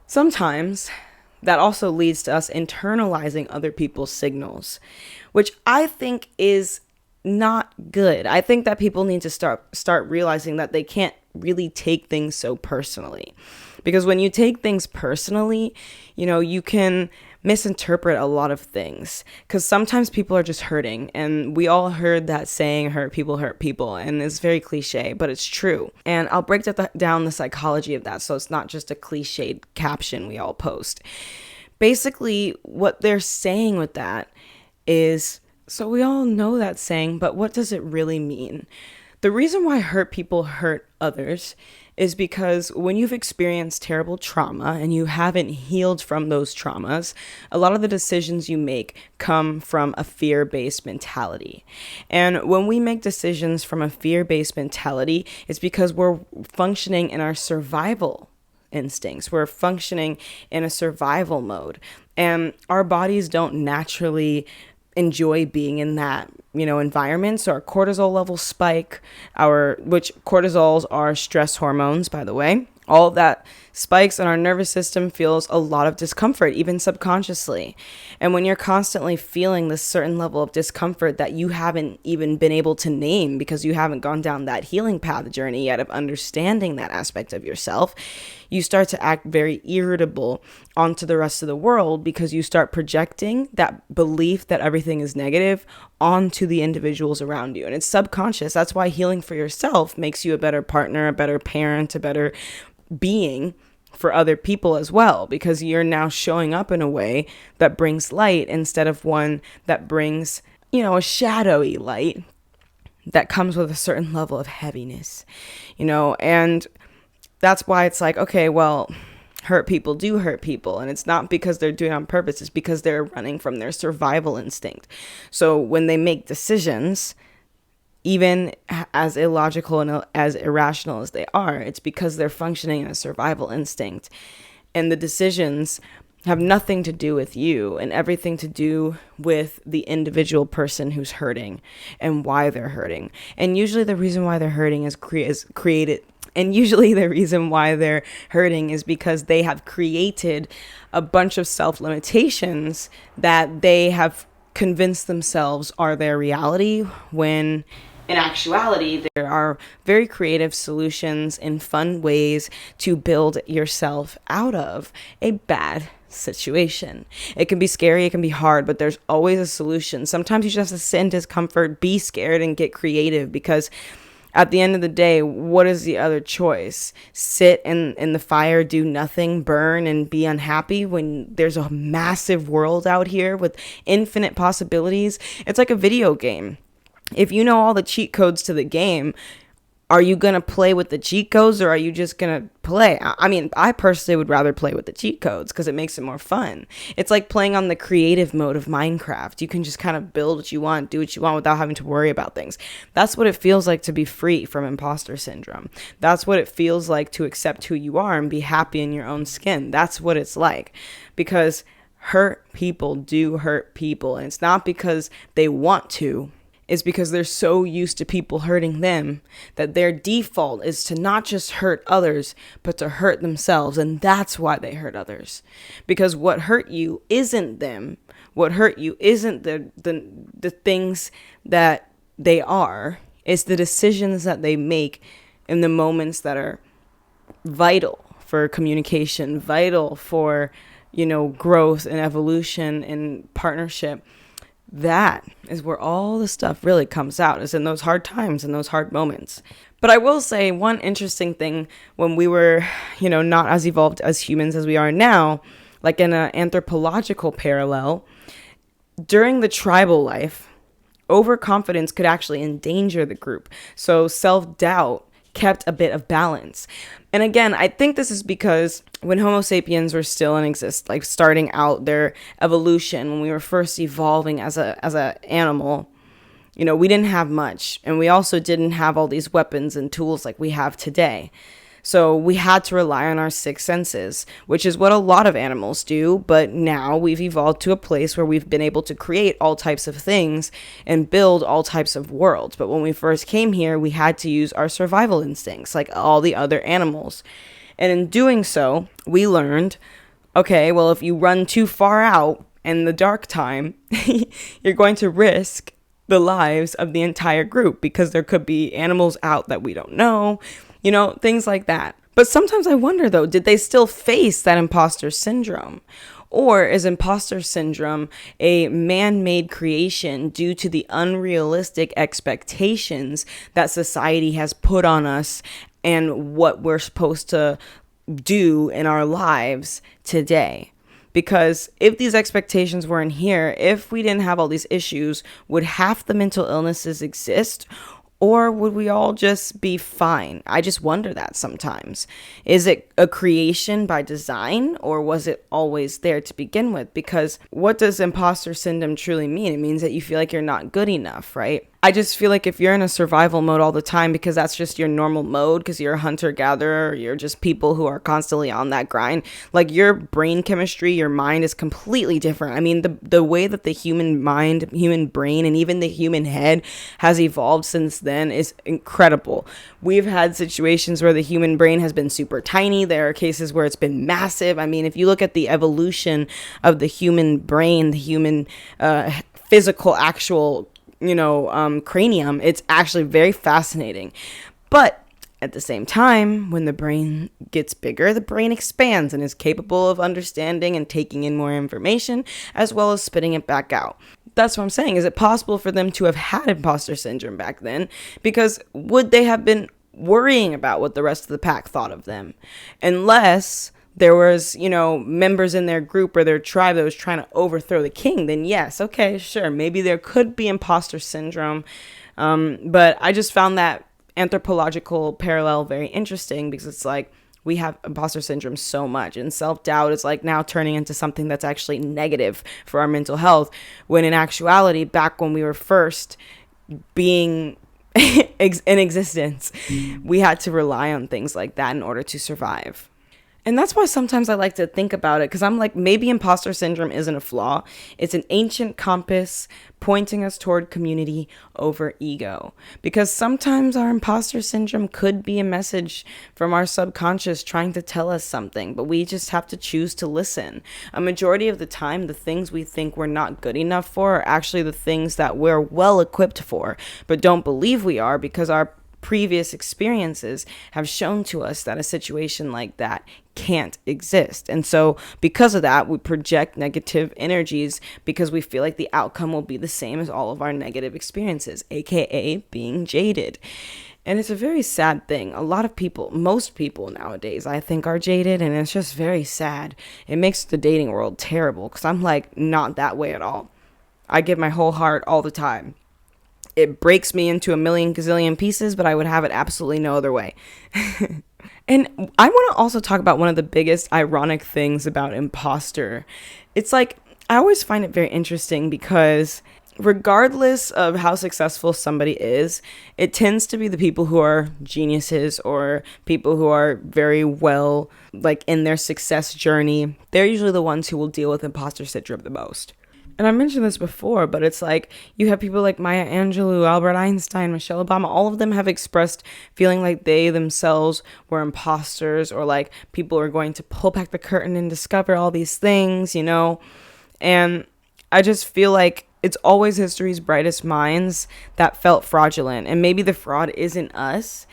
sometimes that also leads to us internalizing other people's signals, which I think is not good. I think that people need to start realizing that they can't really take things so personally. Because when you take things personally, you can misinterpret a lot of things, because sometimes people are just hurting, and we all heard that saying, hurt people, and it's very cliche, but it's true. And I'll break down the psychology of that, so it's not just a cliched caption we all post. Basically, what they're saying with that is, so we all know that saying, but what does it really mean? The reason why hurt people hurt others is because when you've experienced terrible trauma and you haven't healed from those traumas, a lot of the decisions you make come from a fear-based mentality. And when we make decisions from a fear-based mentality, it's because we're functioning in our survival instincts. We're functioning in a survival mode. And our bodies don't naturally enjoy being in that environment. So our cortisol levels spike, which cortisols are stress hormones, by the way. All of that spikes, and our nervous system feels a lot of discomfort, even subconsciously. And when you're constantly feeling this certain level of discomfort that you haven't even been able to name because you haven't gone down that healing path journey yet of understanding that aspect of yourself, you start to act very irritable onto the rest of the world, because you start projecting that belief that everything is negative onto the individuals around you. And it's subconscious. That's why healing for yourself makes you a better partner, a better parent, a better being for other people as well, because you're now showing up in a way that brings light instead of one that brings, a shadowy light that comes with a certain level of heaviness, and that's why it's like, okay, well, hurt people do hurt people, and it's not because they're doing it on purpose, it's because they're running from their survival instinct. So when they make decisions, even as illogical and as irrational as they are, it's because they're functioning in a survival instinct. And the decisions have nothing to do with you and everything to do with the individual person who's hurting and why they're hurting. And usually the reason why they're hurting is created. And usually the reason why they're hurting is because they have created a bunch of self-limitations that they have convinced themselves are their reality, when in actuality, there are very creative solutions and fun ways to build yourself out of a bad situation. It can be scary, it can be hard, but there's always a solution. Sometimes you just have to sit in discomfort, be scared, and get creative, because at the end of the day, what is the other choice? Sit in the fire, do nothing, burn, and be unhappy when there's a massive world out here with infinite possibilities? It's like a video game. If you know all the cheat codes to the game, are you going to play with the cheat codes, or are you just going to play? I mean, I personally would rather play with the cheat codes because it makes it more fun. It's like playing on the creative mode of Minecraft. You can just kind of build what you want, do what you want without having to worry about things. That's what it feels like to be free from imposter syndrome. That's what it feels like to accept who you are and be happy in your own skin. That's what it's like, because hurt people do hurt people. And it's not because they want to. Is because they're so used to people hurting them that their default is to not just hurt others, but to hurt themselves. And that's why they hurt others. Because what hurt you isn't them. What hurt you isn't the things that they are. It's the decisions that they make in the moments that are vital for communication, vital for, growth and evolution and partnership. That is where all the stuff really comes out, is in those hard times and those hard moments. But I will say one interesting thing, when we were, not as evolved as humans as we are now, like in an anthropological parallel, during the tribal life, overconfidence could actually endanger the group. So self-doubt kept a bit of balance. And again, I think this is because when Homo sapiens were still in exist, like starting out their evolution, when we were first evolving as a animal, we didn't have much, and we also didn't have all these weapons and tools like we have today. So we had to rely on our sixth senses, which is what a lot of animals do. But now we've evolved to a place where we've been able to create all types of things and build all types of worlds. But when we first came here, we had to use our survival instincts like all the other animals. And in doing so, we learned, okay, well, if you run too far out in the dark time, you're going to risk the lives of the entire group, because there could be animals out that we don't know. things like that. But sometimes I wonder, though, did they still face that imposter syndrome? Or is imposter syndrome a man-made creation due to the unrealistic expectations that society has put on us and what we're supposed to do in our lives today? Because if these expectations weren't here, if we didn't have all these issues, would half the mental illnesses exist? Or would we all just be fine? I just wonder that sometimes. Is it a creation by design, or was it always there to begin with? Because what does imposter syndrome truly mean? It means that you feel like you're not good enough, right? I just feel like if you're in a survival mode all the time because that's just your normal mode, because you're a hunter-gatherer, you're just people who are constantly on that grind, like your brain chemistry, your mind is completely different. I mean, the way that the human mind, human brain, and even the human head has evolved since then is incredible. We've had situations where the human brain has been super tiny. There are cases where it's been massive. I mean, if you look at the evolution of the human brain, the human physical, actual cranium, it's actually very fascinating. But at the same time, when the brain gets bigger, the brain expands and is capable of understanding and taking in more information, as well as spitting it back out. That's what I'm saying. Is it possible for them to have had imposter syndrome back then? Because would they have been worrying about what the rest of the pack thought of them? Unless there was, members in their group or their tribe that was trying to overthrow the king, then yes, okay, sure, maybe there could be imposter syndrome. But I just found that anthropological parallel very interesting, because it's like we have imposter syndrome so much, and self-doubt is like now turning into something that's actually negative for our mental health, when in actuality, back when we were first being in existence, we had to rely on things like that in order to survive. And that's why sometimes I like to think about it, because I'm like, maybe imposter syndrome isn't a flaw. It's an ancient compass pointing us toward community over ego. Because sometimes our imposter syndrome could be a message from our subconscious trying to tell us something, but we just have to choose to listen. A majority of the time, the things we think we're not good enough for are actually the things that we're well equipped for, but don't believe we are, because our previous experiences have shown to us that a situation like that can't exist. And so because of that, we project negative energies because we feel like the outcome will be the same as all of our negative experiences, aka being jaded. And it's a very sad thing. A lot of people, most people nowadays, I think, are jaded, and it's just very sad. It makes the dating world terrible, because I'm like not that way at all. I give my whole heart all the time. It breaks me into a million gazillion pieces, but I would have it absolutely no other way. And I want to also talk about one of the biggest ironic things about imposter. It's like, I always find it very interesting, because regardless of how successful somebody is, it tends to be the people who are geniuses or people who are very well, like, in their success journey. They're usually the ones who will deal with imposter syndrome the most. And I mentioned this before, but it's like you have people like Maya Angelou, Albert Einstein, Michelle Obama. All of them have expressed feeling like they themselves were imposters, or like people are going to pull back the curtain and discover all these things, And I just feel like it's always history's brightest minds that felt fraudulent. And maybe the fraud isn't us.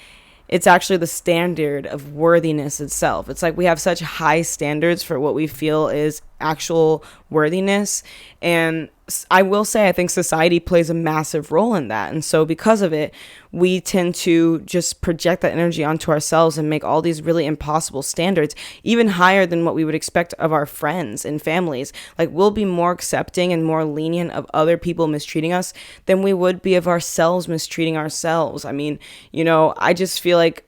It's actually the standard of worthiness itself. It's like we have such high standards for what we feel is actual worthiness. And I will say, I think society plays a massive role in that. And so because of it, we tend to just project that energy onto ourselves and make all these really impossible standards, even higher than what we would expect of our friends and families. Like, we'll be more accepting and more lenient of other people mistreating us than we would be of ourselves mistreating ourselves. I mean, I just feel like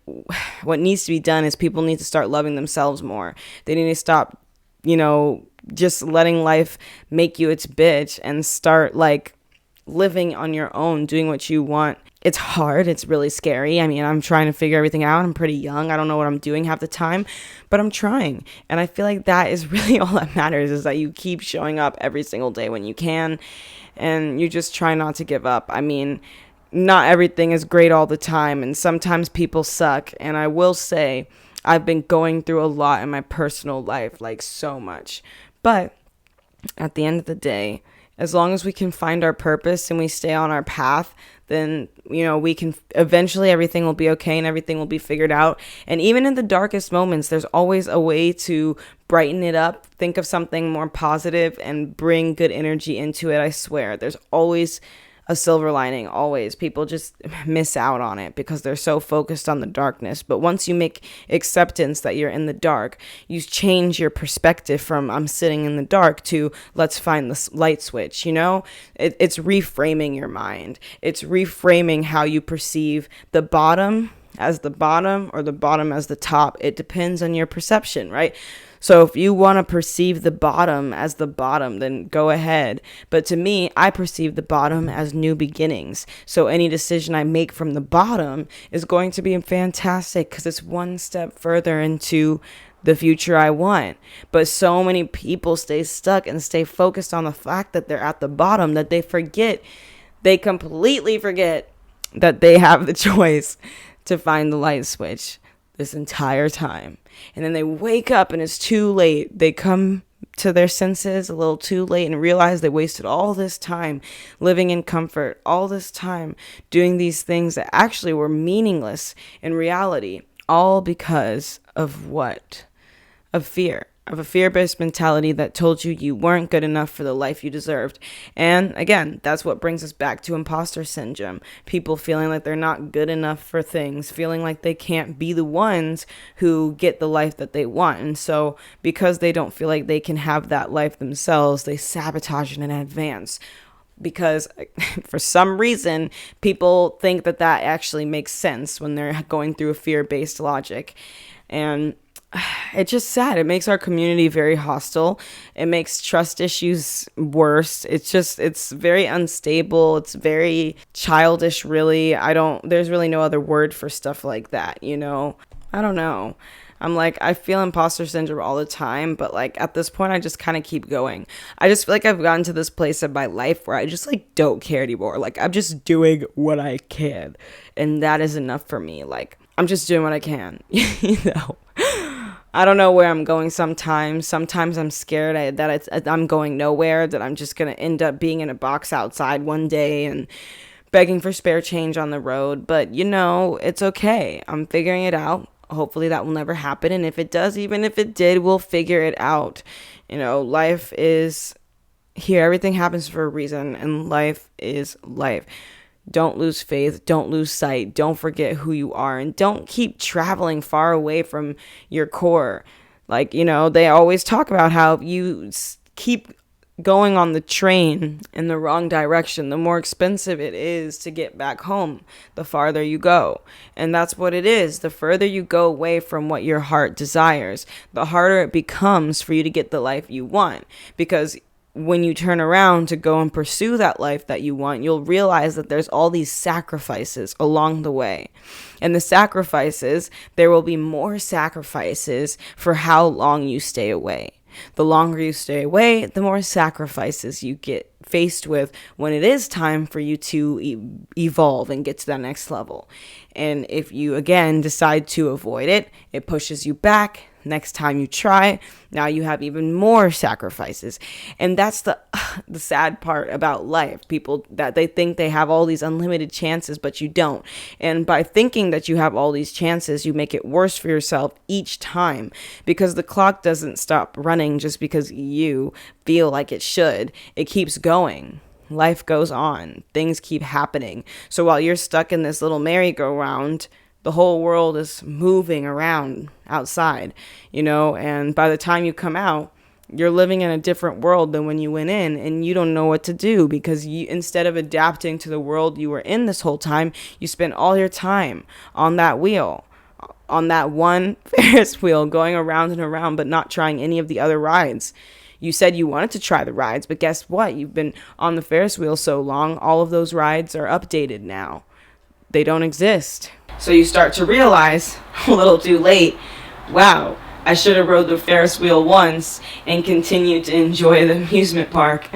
what needs to be done is people need to start loving themselves more. They need to stop, just letting life make you its bitch and start like living on your own, doing what you want. It's hard. It's really scary. I mean, I'm trying to figure everything out. I'm pretty young. I don't know what I'm doing half the time, but I'm trying. And I feel like that is really all that matters, is that you keep showing up every single day when you can, and you just try not to give up. I mean, not everything is great all the time, and sometimes people suck. And I will say, I've been going through a lot in my personal life, like so much. But at the end of the day, As long as we can find our purpose and we stay on our path, then, we can eventually, everything will be okay and everything will be figured out. And even in the darkest moments, there's always a way to brighten it up, think of something more positive and bring good energy into it. I swear, there's always a silver lining, always. People just miss out on it because they're so focused on the darkness. But once you make acceptance that you're in the dark, you change your perspective from I'm sitting in the dark to let's find the light switch. It's reframing your mind. It's reframing how you perceive the bottom as the bottom or the bottom as the top. It depends on your perception, right? So if you want to perceive the bottom as the bottom, then go ahead. But to me, I perceive the bottom as new beginnings. So any decision I make from the bottom is going to be fantastic because it's one step further into the future I want. But so many people stay stuck and stay focused on the fact that they're at the bottom that they completely forget that they have the choice to find the light switch this entire time. And then they wake up and it's too late. They come to their senses a little too late and realize they wasted all this time living in comfort, all this time doing these things that actually were meaningless in reality, all because of what? Of fear. Of a fear-based mentality that told you weren't good enough for the life you deserved. And again, that's what brings us back to imposter syndrome. People feeling like they're not good enough for things, feeling like they can't be the ones who get the life that they want. And so because they don't feel like they can have that life themselves, they sabotage it in advance. Because for some reason, people think that actually makes sense when they're going through a fear-based logic. And it's just sad. It makes our community very hostile. It makes trust issues worse. It's very unstable. It's very childish, really. There's really no other word for stuff like that, I don't know. I feel imposter syndrome all the time, but at this point, I just kind of keep going. I just feel like I've gotten to this place in my life where I just don't care anymore. I'm just doing what I can. And that is enough for me. I'm just doing what I can, I don't know where I'm going sometimes. Sometimes I'm scared that I'm going nowhere, that I'm just going to end up being in a box outside one day and begging for spare change on the road. But, it's okay. I'm figuring it out. Hopefully that will never happen. And if it does, even if it did, we'll figure it out. Life is here. Everything happens for a reason, and life is life. Don't lose faith. Don't lose sight. Don't forget who you are. And don't keep traveling far away from your core. They always talk about how you keep going on the train in the wrong direction, the more expensive it is to get back home, the farther you go. And that's what it is. The further you go away from what your heart desires, the harder it becomes for you to get the life you want. Because when you turn around to go and pursue that life that you want, you'll realize that there's all these sacrifices along the way. And the sacrifices, there will be more sacrifices for how long you stay away. The longer you stay away, the more sacrifices you get faced with when it is time for you to evolve and get to that next level. And if you, again, decide to avoid it, it pushes you back. Next time you try, now you have even more sacrifices. And that's the sad part about life. People that they think they have all these unlimited chances, but you don't. And by thinking that you have all these chances, you make it worse for yourself each time, because the clock doesn't stop running just because you feel like it should. It keeps going. Life goes on. Things keep happening. So while you're stuck in this little merry-go-round, the whole world is moving around outside, and by the time you come out, you're living in a different world than when you went in, and you don't know what to do because instead of adapting to the world you were in this whole time, you spent all your time on that wheel, on that one Ferris wheel going around and around, but not trying any of the other rides. You said you wanted to try the rides, but guess what? You've been on the Ferris wheel so long, all of those rides are updated now. They don't exist. So you start to realize a little too late, wow, I should have rode the Ferris wheel once and continued to enjoy the amusement park,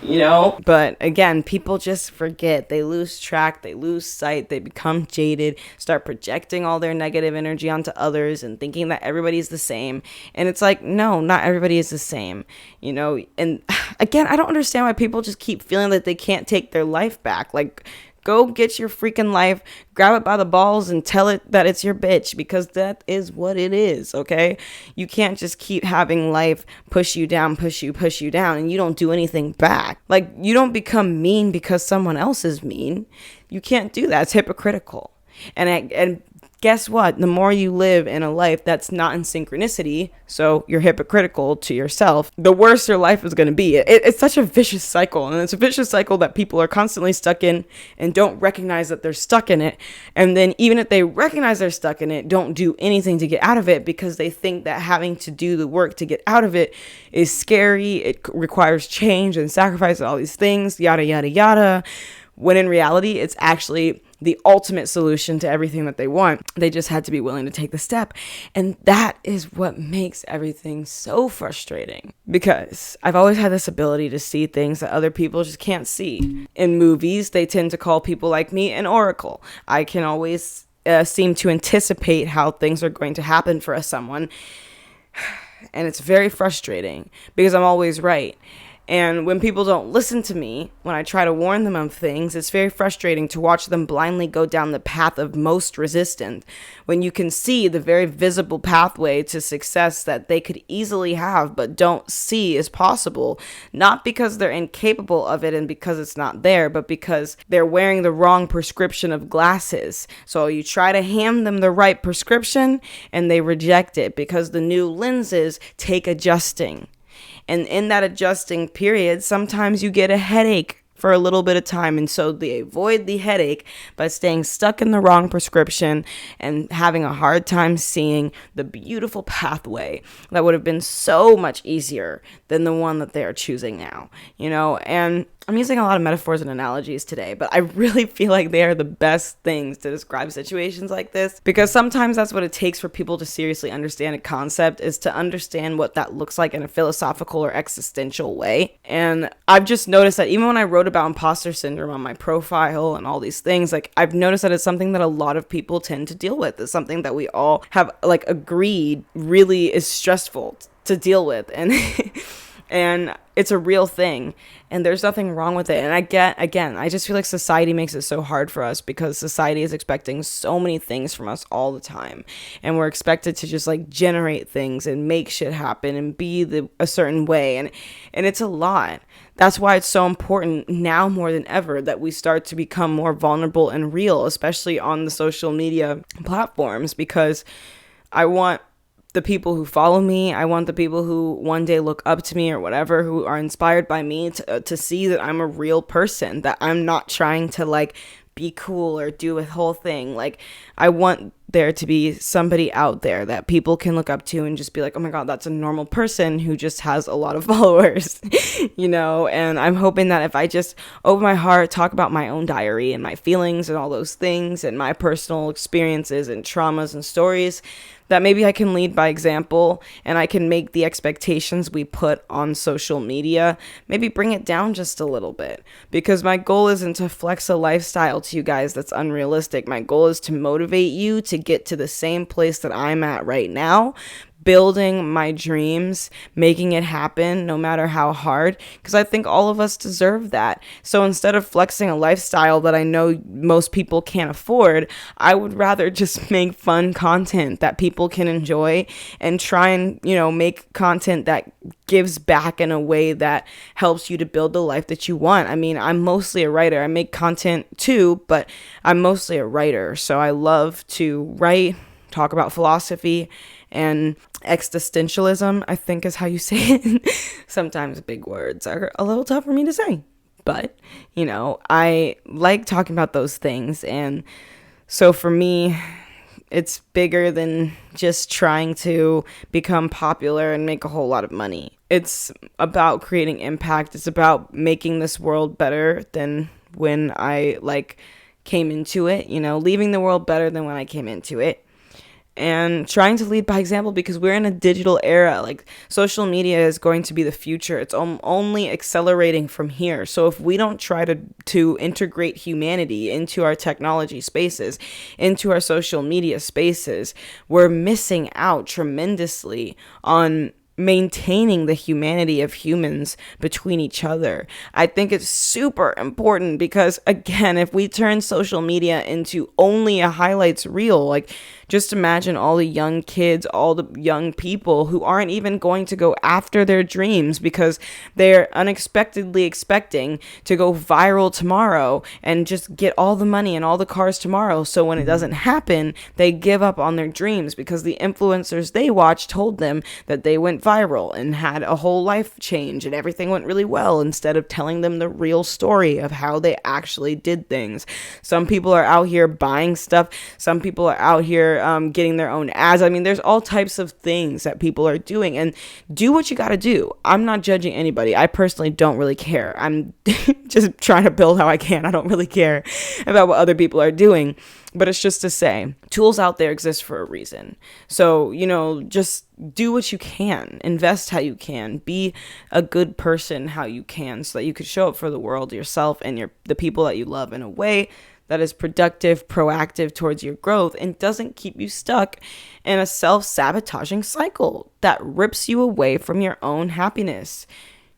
you know? But again, people just forget. They lose track, they lose sight, they become jaded, start projecting all their negative energy onto others and thinking that everybody's the same. And it's like, no, not everybody is the same, you know? And again, I don't understand why people just keep feeling that they can't take their life back. Like, go get your freaking life, grab it by the balls, and tell it that it's your bitch, because that is what it is, okay? You can't just keep having life push you down, push you down, and you don't do anything back. Like, you don't become mean because someone else is mean. You can't do that. It's hypocritical. And guess what? The more you live in a life that's not in synchronicity, so you're hypocritical to yourself, the worse your life is going to be. It's such a vicious cycle, and it's a vicious cycle that people are constantly stuck in and don't recognize that they're stuck in it. And then even if they recognize they're stuck in it, don't do anything to get out of it because they think that having to do the work to get out of it is scary. It requires change and sacrifice and all these things, yada, yada, yada. When in reality, it's actually the ultimate solution to everything that they want. They just had to be willing to take the step. And that is what makes everything so frustrating, because I've always had this ability to see things that other people just can't see. In movies, they tend to call people like me an oracle. I can always seem to anticipate how things are going to happen for someone. And it's very frustrating because I'm always right. And when people don't listen to me, when I try to warn them of things, it's very frustrating to watch them blindly go down the path of most resistance, when you can see the very visible pathway to success that they could easily have but don't see is possible, not because they're incapable of it and because it's not there, but because they're wearing the wrong prescription of glasses. So you try to hand them the right prescription and they reject it because the new lenses take adjusting. And in that adjusting period, sometimes you get a headache for a little bit of time. And so they avoid the headache by staying stuck in the wrong prescription and having a hard time seeing the beautiful pathway that would have been so much easier than the one that they are choosing now, you know? And I'm using a lot of metaphors and analogies today, but I really feel like they are the best things to describe situations like this, because sometimes that's what it takes for people to seriously understand a concept, is to understand what that looks like in a philosophical or existential way. And I've just noticed that even when I wrote about imposter syndrome on my profile and all these things, like, I've noticed that it's something that a lot of people tend to deal with. It's something that we all have like agreed really is stressful to deal with. And it's a real thing, and there's nothing wrong with it. And I just feel like society makes it so hard for us because society is expecting so many things from us all the time, and we're expected to just like generate things and make shit happen and be a certain way, and it's a lot. That's why it's so important now more than ever that we start to become more vulnerable and real, especially on the social media platforms, because I want the people who follow me, I want the people who one day look up to me or whatever, who are inspired by me, to see that I'm a real person, that I'm not trying to like be cool or do a whole thing. Like, I want there to be somebody out there that people can look up to and just be like, oh my God, that's a normal person who just has a lot of followers, you know? And I'm hoping that if I just open my heart, talk about my own diary and my feelings and all those things and my personal experiences and traumas and stories, that maybe I can lead by example, and I can make the expectations we put on social media, maybe bring it down just a little bit. Because my goal isn't to flex a lifestyle to you guys that's unrealistic. My goal is to motivate you to get to the same place that I'm at right now, building my dreams, making it happen no matter how hard, because I think all of us deserve that. So instead of flexing a lifestyle that I know most people can't afford, I would rather just make fun content that people can enjoy and try and, you know, make content that gives back in a way that helps you to build the life that you want. I mean, I'm mostly a writer. I make content too, but I'm mostly a writer. So I love to write, talk about philosophy and existentialism, I think is how you say it. Sometimes big words are a little tough for me to say, but, you know, I like talking about those things. And so for me, it's bigger than just trying to become popular and make a whole lot of money. It's about creating impact. It's about making this world better than when I came into it, you know, leaving the world better than when I came into it. and trying to lead by example, because we're in a digital era. Like, social media is going to be the future. It's only accelerating from here. So if we don't try to integrate humanity into our technology spaces, into our social media spaces, we're missing out tremendously on maintaining the humanity of humans between each other. I think it's super important because, again, if we turn social media into only a highlights reel, like, just imagine all the young kids, all the young people who aren't even going to go after their dreams because they're unexpectedly expecting to go viral tomorrow and just get all the money and all the cars tomorrow. So when it doesn't happen, they give up on their dreams because the influencers they watched told them that they went viral and had a whole life change and everything went really well, instead of telling them the real story of how they actually did things. Some people are out here buying stuff. Some people are out here getting their own ads. I mean, there's all types of things that people are doing, and do what you got to do. I'm not judging anybody. I personally don't really care. I'm just trying to build how I can. I don't really care about what other people are doing, but it's just to say, tools out there exist for a reason. So, just do what you can, invest how you can, be a good person how you can, so that you could show up for the world, yourself, and the people that you love in a way that is productive, proactive towards your growth, and doesn't keep you stuck in a self-sabotaging cycle that rips you away from your own happiness.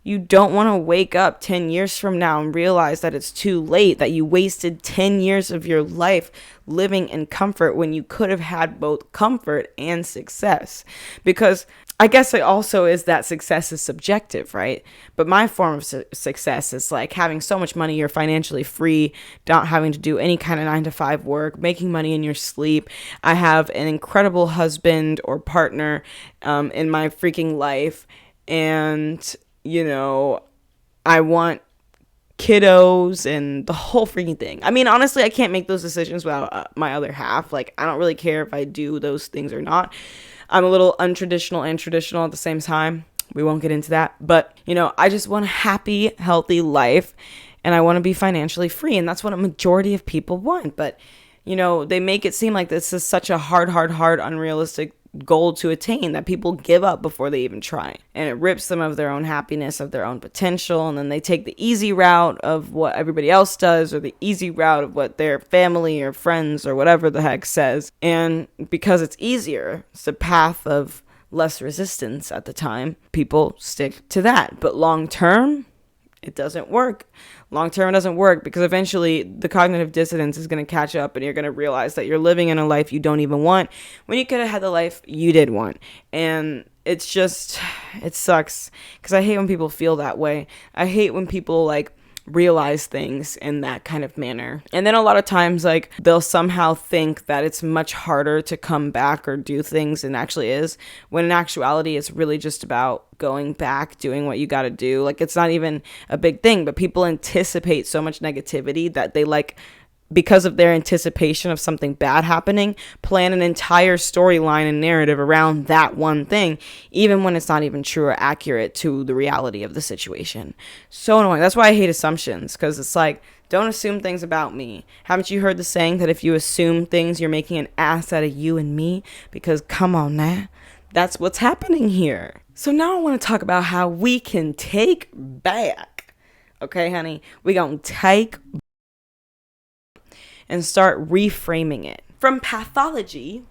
You don't want to wake up 10 years from now and realize that it's too late, that you wasted 10 years of your life living in comfort when you could have had both comfort and success. Because I guess it also is that success is subjective, right? But my form of success is like having so much money, you're financially free, not having to do any kind of 9-to-5 work, making money in your sleep. I have an incredible husband or partner in my freaking life. And, I want kiddos and the whole freaking thing. I mean, honestly, I can't make those decisions without my other half. Like, I don't really care if I do those things or not. I'm a little untraditional and traditional at the same time. We won't get into that. But, I just want a happy, healthy life, and I want to be financially free. And that's what a majority of people want. But, they make it seem like this is such a hard, unrealistic goal to attain that people give up before they even try. And it rips them of their own happiness, of their own potential. And then they take the easy route of what everybody else does, or the easy route of what their family or friends or whatever the heck says. And because it's easier, it's the path of less resistance at the time, people stick to that. But long term, it doesn't work. Long term, it doesn't work because eventually the cognitive dissonance is going to catch up, and you're going to realize that you're living in a life you don't even want when you could have had the life you did want. And it sucks because I hate when people feel that way. I hate when people realize things in that kind of manner. And then a lot of times, they'll somehow think that it's much harder to come back or do things than it actually is, when in actuality, it's really just about going back, doing what you got to do. It's not even a big thing, but people anticipate so much negativity that they because of their anticipation of something bad happening, plan an entire storyline and narrative around that one thing, even when it's not even true or accurate to the reality of the situation. So annoying. That's why I hate assumptions, because it's don't assume things about me. Haven't you heard the saying that if you assume things, you're making an ass out of you and me? Because come on now, that's what's happening here. So now I want to talk about how we can take back. Okay, honey, we gonna take and start reframing it from pathology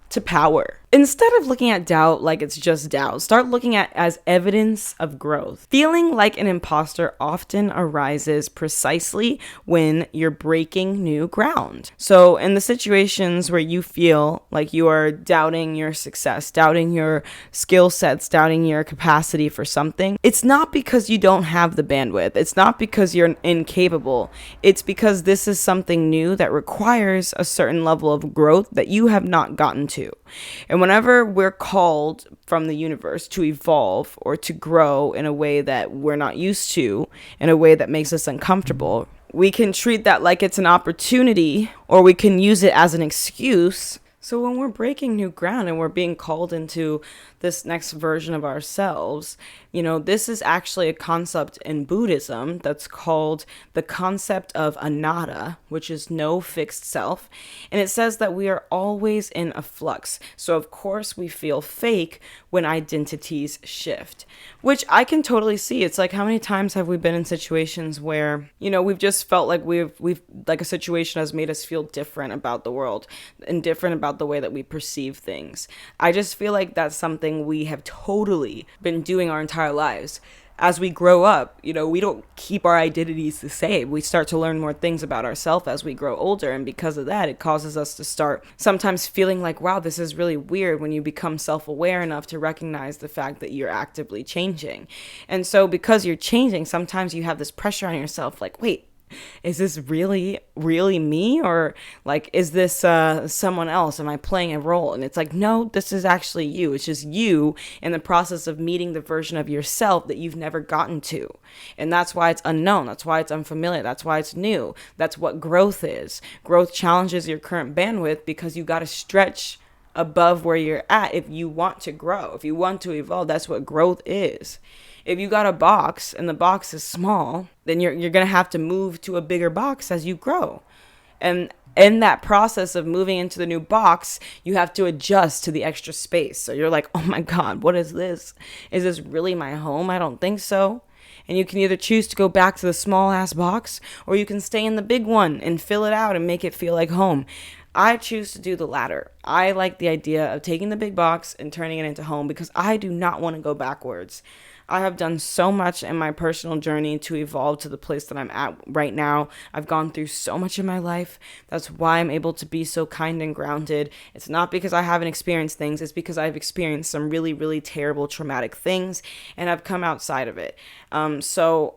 to power. Instead of looking at doubt like it's just doubt, start looking at it as evidence of growth. Feeling like an imposter often arises precisely when you're breaking new ground. So in the situations where you feel like you are doubting your success, doubting your skill sets, doubting your capacity for something, it's not because you don't have the bandwidth. It's not because you're incapable. It's because this is something new that requires a certain level of growth that you have not gotten to. And whenever we're called from the universe to evolve or to grow in a way that we're not used to, in a way that makes us uncomfortable, we can treat that like it's an opportunity, or we can use it as an excuse. So when we're breaking new ground and we're being called into this next version of ourselves, This is actually a concept in Buddhism that's called the concept of anatta, which is no fixed self. And it says that we are always in a flux. So, of course, we feel fake when identities shift, which I can totally see. It's like, how many times have we been in situations where, we've just felt like we've like a situation has made us feel different about the world and different about the way that we perceive things. I just feel like that's something we have totally been doing our entire lives. As we grow up, we don't keep our identities the same. We start to learn more things about ourselves as we grow older. And because of that, it causes us to start sometimes feeling like, wow, this is really weird, when you become self-aware enough to recognize the fact that you're actively changing. And so because you're changing, sometimes you have this pressure on yourself, like, wait, is this really me? Or like, is this someone else? Am I playing a role? And it's like, no, this is actually you. It's just you in the process of meeting the version of yourself that you've never gotten to. And that's why it's unknown. That's why it's unfamiliar. That's why it's new. That's what growth is. Growth challenges your current bandwidth because you got to stretch above where you're at if you want to grow. If you want to evolve, that's what growth is. If you got a box and the box is small, then you're going to have to move to a bigger box as you grow. And in that process of moving into the new box, you have to adjust to the extra space. So you're like, oh my God, what is this? Is this really my home? I don't think so. And you can either choose to go back to the small ass box, or you can stay in the big one and fill it out and make it feel like home. I choose to do the latter. I like the idea of taking the big box and turning it into home because I do not want to go backwards. I have done so much in my personal journey to evolve to the place that I'm at right now. I've gone through so much in my life. That's why I'm able to be so kind and grounded. It's not because I haven't experienced things. It's because I've experienced some really, really terrible, traumatic things, and I've come outside of it. So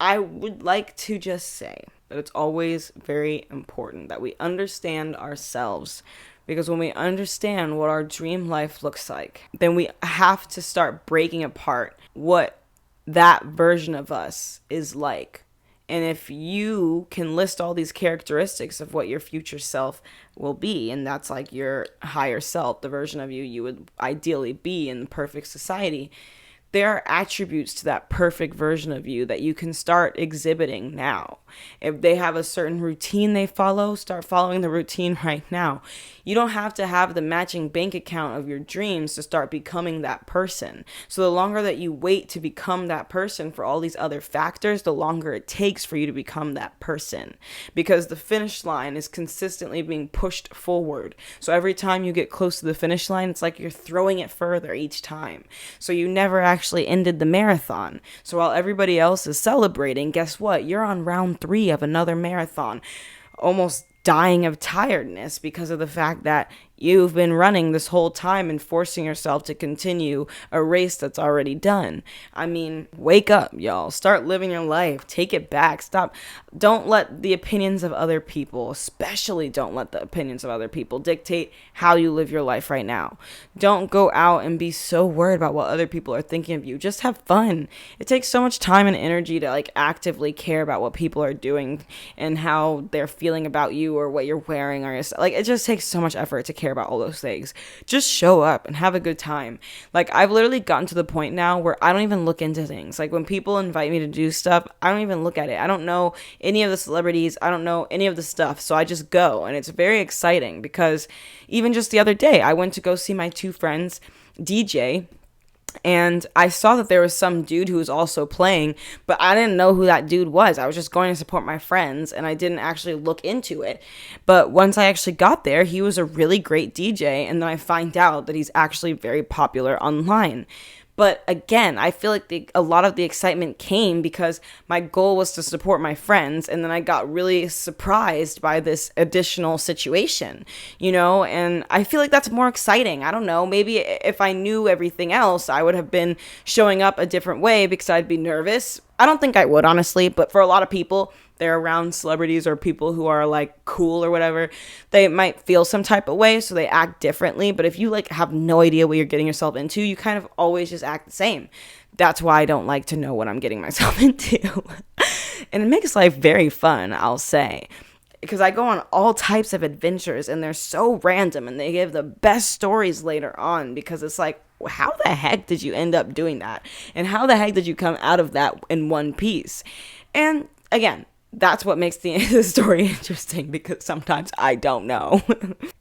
I would like to just say that it's always very important that we understand ourselves. Because when we understand what our dream life looks like, then we have to start breaking apart what that version of us is like. And if you can list all these characteristics of what your future self will be, and that's like your higher self, the version of you would ideally be in the perfect society, there are attributes to that perfect version of you that you can start exhibiting now. If they have a certain routine they follow, start following the routine right now. You don't have to have the matching bank account of your dreams to start becoming that person. So the longer that you wait to become that person for all these other factors, the longer it takes for you to become that person. Because the finish line is consistently being pushed forward. So every time you get close to the finish line, it's like you're throwing it further each time. So you never actually ended the marathon. So while everybody else is celebrating, guess what? You're on round 3 of another marathon, almost dying of tiredness because of the fact that you've been running this whole time and forcing yourself to continue a race that's already done. I mean, wake up, y'all. Start living your life. Take it back. Stop. Don't let the opinions of other people, especially don't let the opinions of other people dictate how you live your life right now. Don't go out and be so worried about what other people are thinking of you. Just have fun. It takes so much time and energy to like actively care about what people are doing and how they're feeling about you or what you're wearing or like it just takes so much effort to care about all those things. Just show up and have a good time. Like I've literally gotten to the point now where I don't even look into things. Like when people invite me to do stuff, I don't even look at it. I don't know any of the celebrities. I don't know any of the stuff. So I just go, and it's very exciting because even just the other day, I went to go see my 2 friends DJ. And I saw that there was some dude who was also playing, but I didn't know who that dude was. I was just going to support my friends, and I didn't actually look into it. But once I actually got there, he was a really great DJ, and then I find out that he's actually very popular online. But again, I feel like a lot of the excitement came because my goal was to support my friends, and then I got really surprised by this additional situation, and I feel like that's more exciting. I don't know, maybe if I knew everything else, I would have been showing up a different way because I'd be nervous. I don't think I would, honestly, but for a lot of people, they're around celebrities or people who are like cool or whatever, they might feel some type of way, so they act differently. But if you like have no idea what you're getting yourself into, you kind of always just act the same. That's why I don't like to know what I'm getting myself into. And it makes life very fun, I'll say. Because I go on all types of adventures and they're so random and they give the best stories later on because it's like, how the heck did you end up doing that? And how the heck did you come out of that in one piece? And again, that's what makes the story interesting, because sometimes I don't know.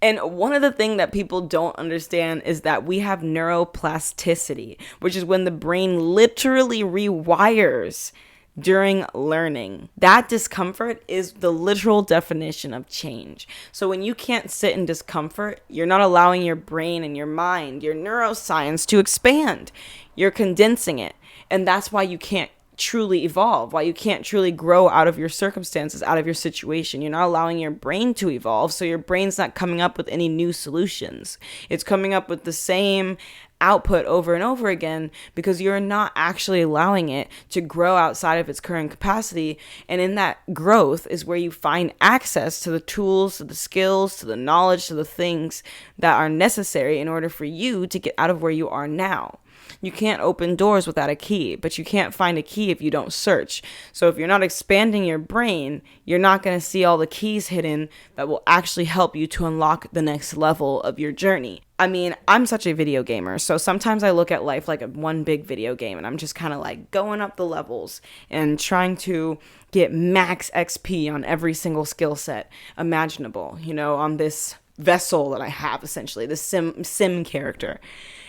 And one of the things that people don't understand is that we have neuroplasticity, which is when the brain literally rewires during learning. That discomfort is the literal definition of change. So when you can't sit in discomfort, you're not allowing your brain and your mind, your neuroscience to expand. You're condensing it. And that's why you can't truly evolve, why you can't truly grow out of your circumstances, out of your situation. You're not allowing your brain to evolve, so your brain's not coming up with any new solutions. It's coming up with the same output over and over again, because you're not actually allowing it to grow outside of its current capacity. And in that growth is where you find access to the tools, to the skills, to the knowledge, to the things that are necessary in order for you to get out of where you are now. You can't open doors without a key, but you can't find a key if you don't search. So if you're not expanding your brain, you're not going to see all the keys hidden that will actually help you to unlock the next level of your journey. I mean, I'm such a video gamer, so sometimes I look at life like one big video game, and I'm just kind of like going up the levels and trying to get max XP on every single skill set imaginable, on this vessel that I have, essentially, the sim character.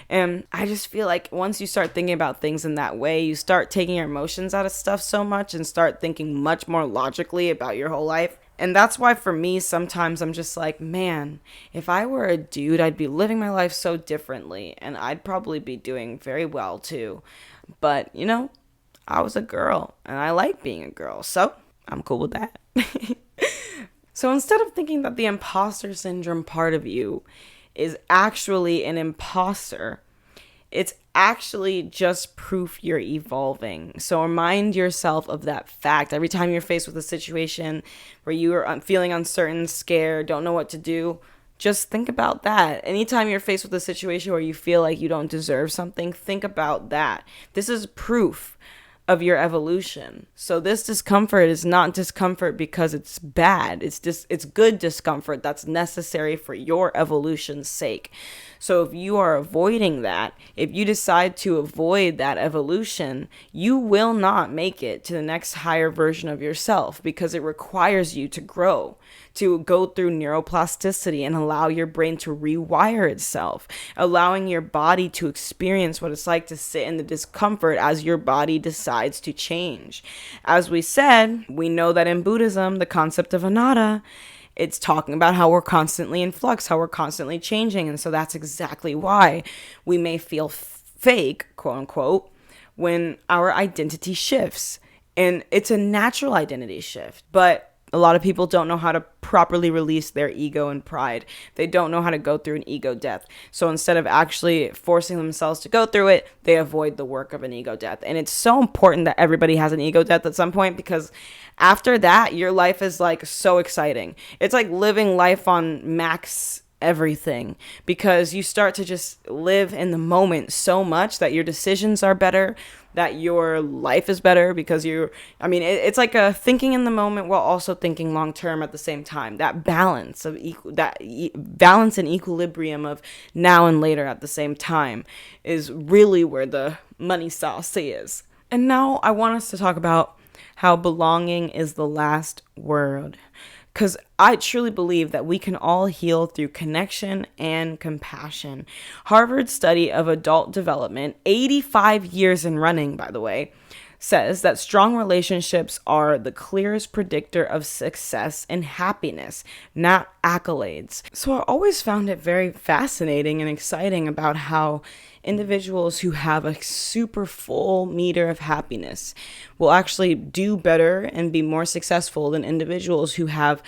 And I just feel like once you start thinking about things in that way, you start taking your emotions out of stuff so much and start thinking much more logically about your whole life. And that's why for me, sometimes I'm just like, man, if I were a dude, I'd be living my life so differently, and I'd probably be doing very well too. But, I was a girl and I like being a girl, so I'm cool with that. So instead of thinking that the imposter syndrome part of you is actually an imposter, it's actually just proof you're evolving. So remind yourself of that fact. Every time you're faced with a situation where you are feeling uncertain, scared, don't know what to do, just think about that. Anytime you're faced with a situation where you feel like you don't deserve something, think about that. This is proof of your evolution. So this discomfort is not discomfort because it's bad. It's good discomfort that's necessary for your evolution's sake. So if you are avoiding that, if you decide to avoid that evolution, you will not make it to the next higher version of yourself, because it requires you to grow, to go through neuroplasticity and allow your brain to rewire itself, allowing your body to experience what it's like to sit in the discomfort as your body decides to change. As we said, we know that in Buddhism, the concept of anatta, it's talking about how we're constantly in flux, how we're constantly changing. And so that's exactly why we may feel fake, quote unquote, when our identity shifts. And it's a natural identity shift, but a lot of people don't know how to properly release their ego and pride. They don't know how to go through an ego death. So instead of actually forcing themselves to go through it, they avoid the work of an ego death. And it's so important that everybody has an ego death at some point, because after that, your life is like so exciting. It's like living life on max everything, because you start to just live in the moment so much that your decisions are better, that your life is better, because it's like a thinking in the moment while also thinking long term at the same time. That balance of balance and equilibrium of now and later at the same time is really where the money sauce is. And now I want us to talk about how belonging is the last word. Because I truly believe that we can all heal through connection and compassion. Harvard's study of adult development, 85 years in running, by the way, says that strong relationships are the clearest predictor of success and happiness, not accolades. So I always found it very fascinating and exciting about how individuals who have a super full meter of happiness will actually do better and be more successful than individuals who have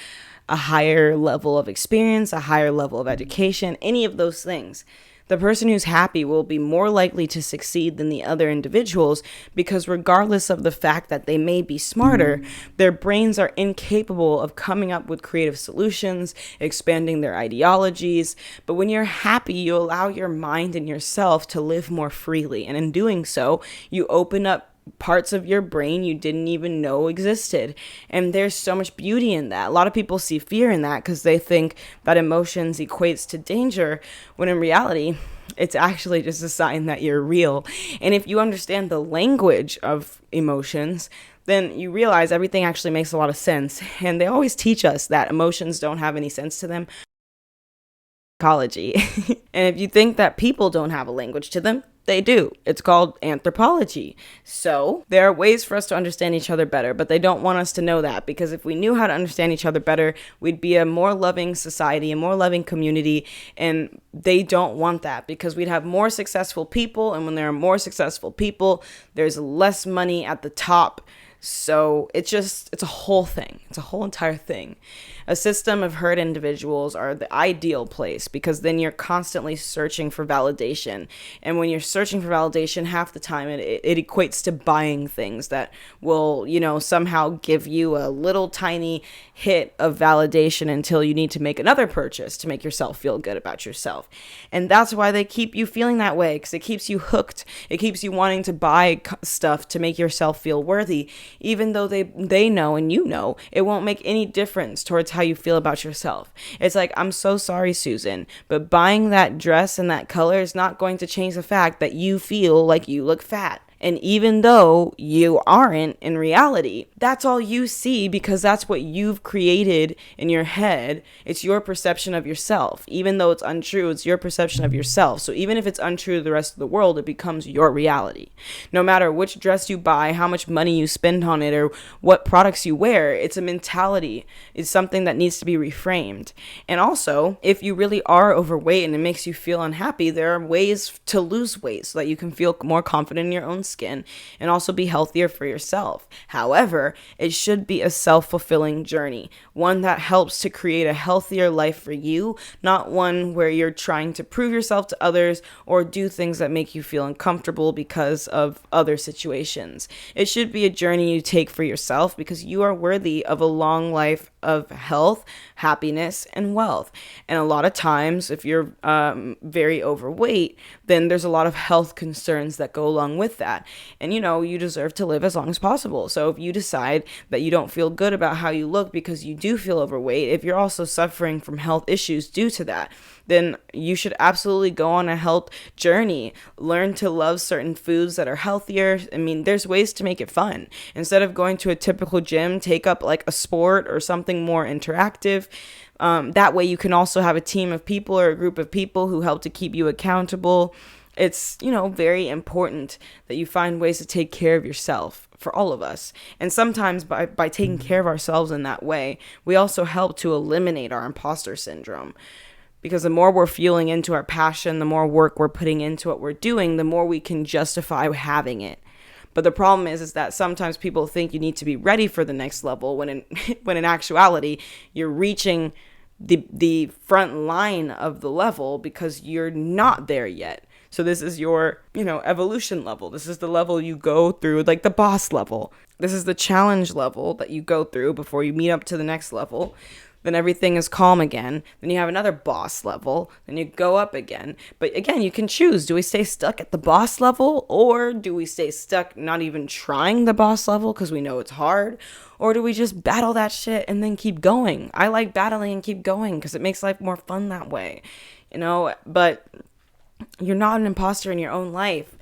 a higher level of experience, a higher level of education, any of those things. The person who's happy will be more likely to succeed than the other individuals, because regardless of the fact that they may be smarter, their brains are incapable of coming up with creative solutions, expanding their ideologies. But when you're happy, you allow your mind and yourself to live more freely. And in doing so, you open up parts of your brain you didn't even know existed. And there's so much beauty in that. A lot of people see fear in that because they think that emotions equates to danger, when in reality, It's actually just a sign that you're real. And if you understand the language of emotions, then you realize everything actually makes a lot of sense. And they always teach us that emotions don't have any sense to them. Psychology. And if you think that people don't have a language to them, they do. It's called anthropology. So there are ways for us to understand each other better, but they don't want us to know that, because if we knew how to understand each other better, we'd be a more loving society, a more loving community. And they don't want that, because we'd have more successful people. And when there are more successful people, there's less money at the top. So it's a whole thing. It's a whole entire thing. A system of herd individuals are the ideal place, because then you're constantly searching for validation. And when you're searching for validation, half the time it equates to buying things that will, somehow give you a little tiny hit of validation until you need to make another purchase to make yourself feel good about yourself. And that's why they keep you feeling that way, because it keeps you hooked. It keeps you wanting to buy stuff to make yourself feel worthy, even though they know and you know it won't make any difference towards how you feel about yourself. It's like, I'm so sorry, Susan, but buying that dress and that color is not going to change the fact that you feel like you look fat. And even though you aren't in reality, that's all you see, because that's what you've created in your head. It's your perception of yourself. Even though it's untrue, it's your perception of yourself. So even if it's untrue to the rest of the world, it becomes your reality. No matter which dress you buy, how much money you spend on it, or what products you wear, it's a mentality. It's something that needs to be reframed. And also, if you really are overweight and it makes you feel unhappy, there are ways to lose weight so that you can feel more confident in your own skin and also be healthier for yourself. However, it should be a self-fulfilling journey, one that helps to create a healthier life for you, not one where you're trying to prove yourself to others or do things that make you feel uncomfortable because of other situations. It should be a journey you take for yourself, because you are worthy of a long life of health, happiness, and wealth. And a lot of times, if you're very overweight, then there's a lot of health concerns that go along with that. And you deserve to live as long as possible. So if you decide that you don't feel good about how you look because you do feel overweight, if you're also suffering from health issues due to that, then you should absolutely go on a health journey. Learn to love certain foods that are healthier. I mean, there's ways to make it fun. Instead of going to a typical gym, take up like a sport or something more interactive. That way you can also have a team of people or a group of people who help to keep you accountable. It's, very important that you find ways to take care of yourself, for all of us. And sometimes by taking care of ourselves in that way, we also help to eliminate our imposter syndrome. Because the more we're fueling into our passion, the more work we're putting into what we're doing, the more we can justify having it. But the problem is that sometimes people think you need to be ready for the next level, when in actuality, you're reaching the front line of the level because you're not there yet. So this is your, evolution level. This is the level you go through, like the boss level. This is the challenge level that you go through before you meet up to the next level. Then everything is calm again. Then you have another boss level. Then you go up again. But again, you can choose. Do we stay stuck at the boss level? Or do we stay stuck not even trying the boss level because we know it's hard? Or do we just battle that shit and then keep going? I like battling and keep going because it makes life more fun that way. But you're not an imposter in your own life.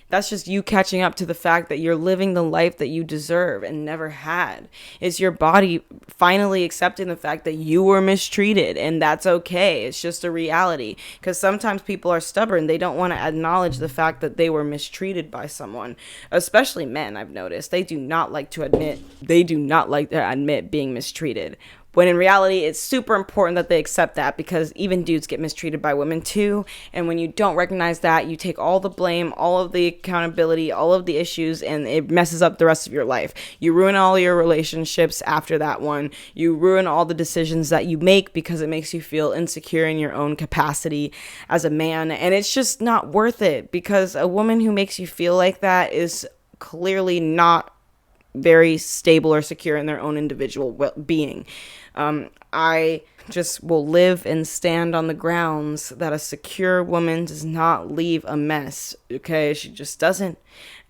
That's just you catching up to the fact that you're living the life that you deserve and never had. It's your body finally accepting the fact that you were mistreated, and that's okay. It's just a reality. Because sometimes people are stubborn. They don't want to acknowledge the fact that they were mistreated by someone. Especially men, I've noticed. They do not like to admit being mistreated. When in reality, it's super important that they accept that, because even dudes get mistreated by women too. And when you don't recognize that, you take all the blame, all of the accountability, all of the issues, and it messes up the rest of your life. You ruin all your relationships after that one. You ruin all the decisions that you make because it makes you feel insecure in your own capacity as a man. And it's just not worth it, because a woman who makes you feel like that is clearly not very stable or secure in their own individual being. I just will live and stand on the grounds that a secure woman does not leave a mess. Okay, she just doesn't.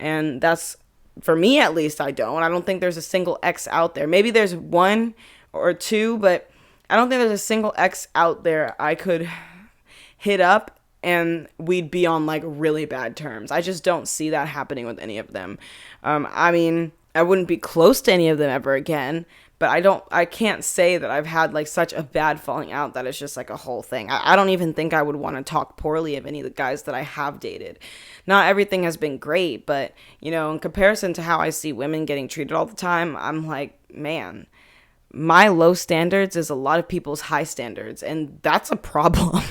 And that's, for me at least, I don't think there's a single ex out there. Maybe there's one or two, but I don't think there's a single ex out there I could hit up and we'd be on like really bad terms. I just don't see that happening with any of them. I mean, I wouldn't be close to any of them ever again, but I can't say that I've had like such a bad falling out that it's just like a whole thing. I don't even think I would want to talk poorly of any of the guys that I have dated. Not everything has been great, but you know, in comparison to how I see women getting treated all the time, I'm like, man, my low standards is a lot of people's high standards, and that's a problem.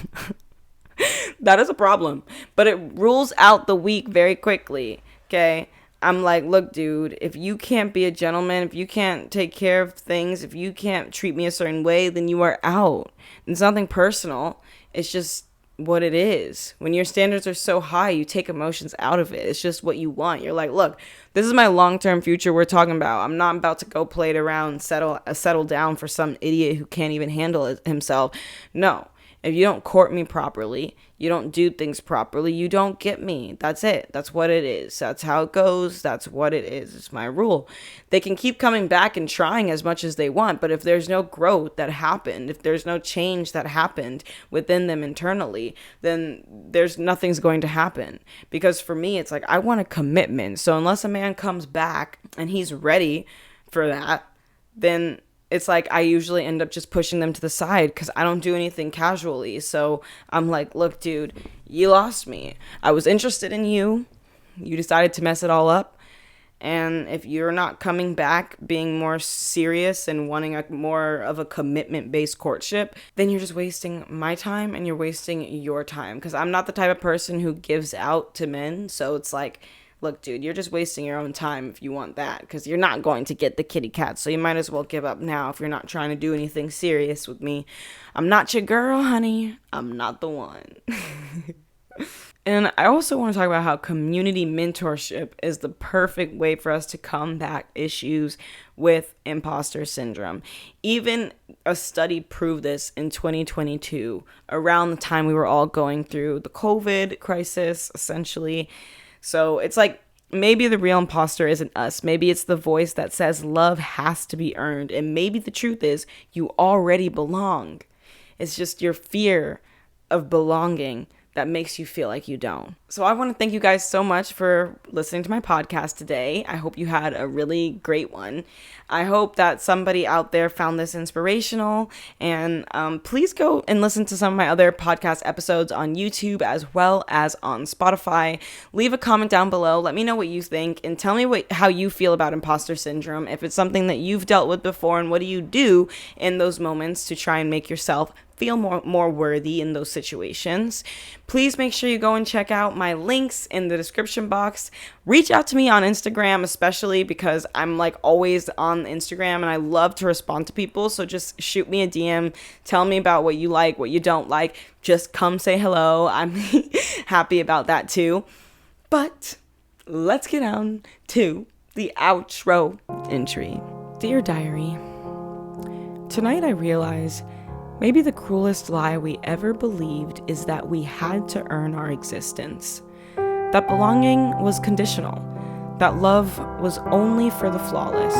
That is a problem, but it rules out the weak very quickly. Okay. I'm like, look, dude, if you can't be a gentleman, if you can't take care of things, if you can't treat me a certain way, then you are out. It's nothing personal. It's just what it is. When your standards are so high, you take emotions out of it. It's just what you want. You're like, look, this is my long-term future we're talking about. I'm not about to go play it around, settle down for some idiot who can't even handle it himself. No. If you don't court me properly, you don't do things properly, you don't get me. That's it. That's what it is. That's how it goes. That's what it is. It's my rule. They can keep coming back and trying as much as they want, but if there's no growth that happened, if there's no change that happened within them internally, then nothing's going to happen. Because for me, it's like, I want a commitment. So unless a man comes back and he's ready for that, then it's like I usually end up just pushing them to the side because I don't do anything casually. So I'm like, look, dude, you lost me. I was interested in you. You decided to mess it all up. And if you're not coming back, being more serious and wanting more of a commitment-based courtship, then you're just wasting my time and you're wasting your time. Because I'm not the type of person who gives out to men. So it's like, look, dude, you're just wasting your own time if you want that, because you're not going to get the kitty cat. So you might as well give up now if you're not trying to do anything serious with me. I'm not your girl, honey. I'm not the one. And I also want to talk about how community mentorship is the perfect way for us to combat issues with imposter syndrome. Even a study proved this in 2022, around the time we were all going through the COVID crisis, essentially. So it's like, maybe the real imposter isn't us. Maybe it's the voice that says love has to be earned. And maybe the truth is you already belong. It's just your fear of belonging that makes you feel like you don't. So I want to thank you guys so much for listening to my podcast today. I hope you had a really great one. I hope that somebody out there found this inspirational. And please go and listen to some of my other podcast episodes on YouTube as well as on Spotify. Leave a comment down below. Let me know what you think and tell me how you feel about imposter syndrome. If it's something that you've dealt with before, and what do you do in those moments to try and make yourself feel more worthy in those situations. Please make sure you go and check out my links in the description box. Reach out to me on Instagram, especially because I'm like always on Instagram and I love to respond to people. So just shoot me a DM. Tell me about what you like, what you don't like. Just come say hello. I'm happy about that too. But let's get on to the outro entry. Dear Diary, tonight I realize maybe the cruelest lie we ever believed is that we had to earn our existence. That belonging was conditional. That love was only for the flawless.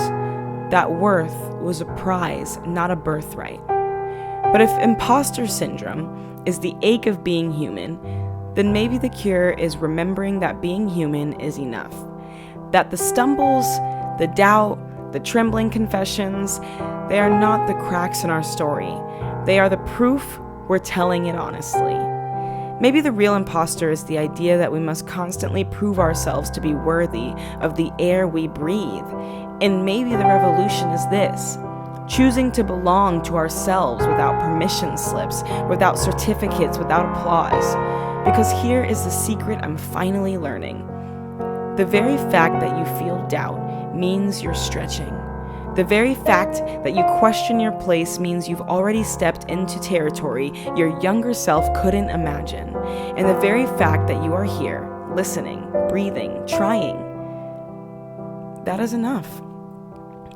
That worth was a prize, not a birthright. But if imposter syndrome is the ache of being human, then maybe the cure is remembering that being human is enough. That the stumbles, the doubt, the trembling confessions, they are not the cracks in our story. They are the proof we're telling it honestly. Maybe the real imposter is the idea that we must constantly prove ourselves to be worthy of the air we breathe. And maybe the revolution is this: choosing to belong to ourselves without permission slips, without certificates, without applause. Because here is the secret I'm finally learning. The very fact that you feel doubt means you're stretching. The very fact that you question your place means you've already stepped into territory your younger self couldn't imagine. And the very fact that you are here, listening, breathing, trying, that is enough.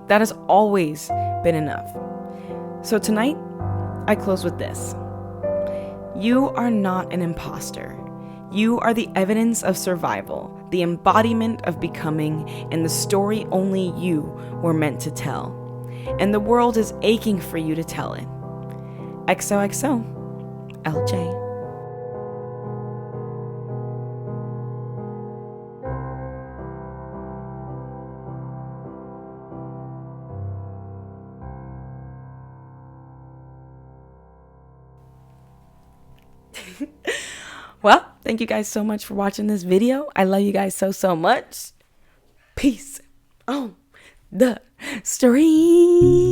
That has always been enough. So tonight, I close with this. You are not an imposter. You are the evidence of survival, the embodiment of becoming, and the story only you were meant to tell. And the world is aching for you to tell it. XOXO, LJ. Well, thank you guys so much for watching this video. I love you guys so much. Peace on the street.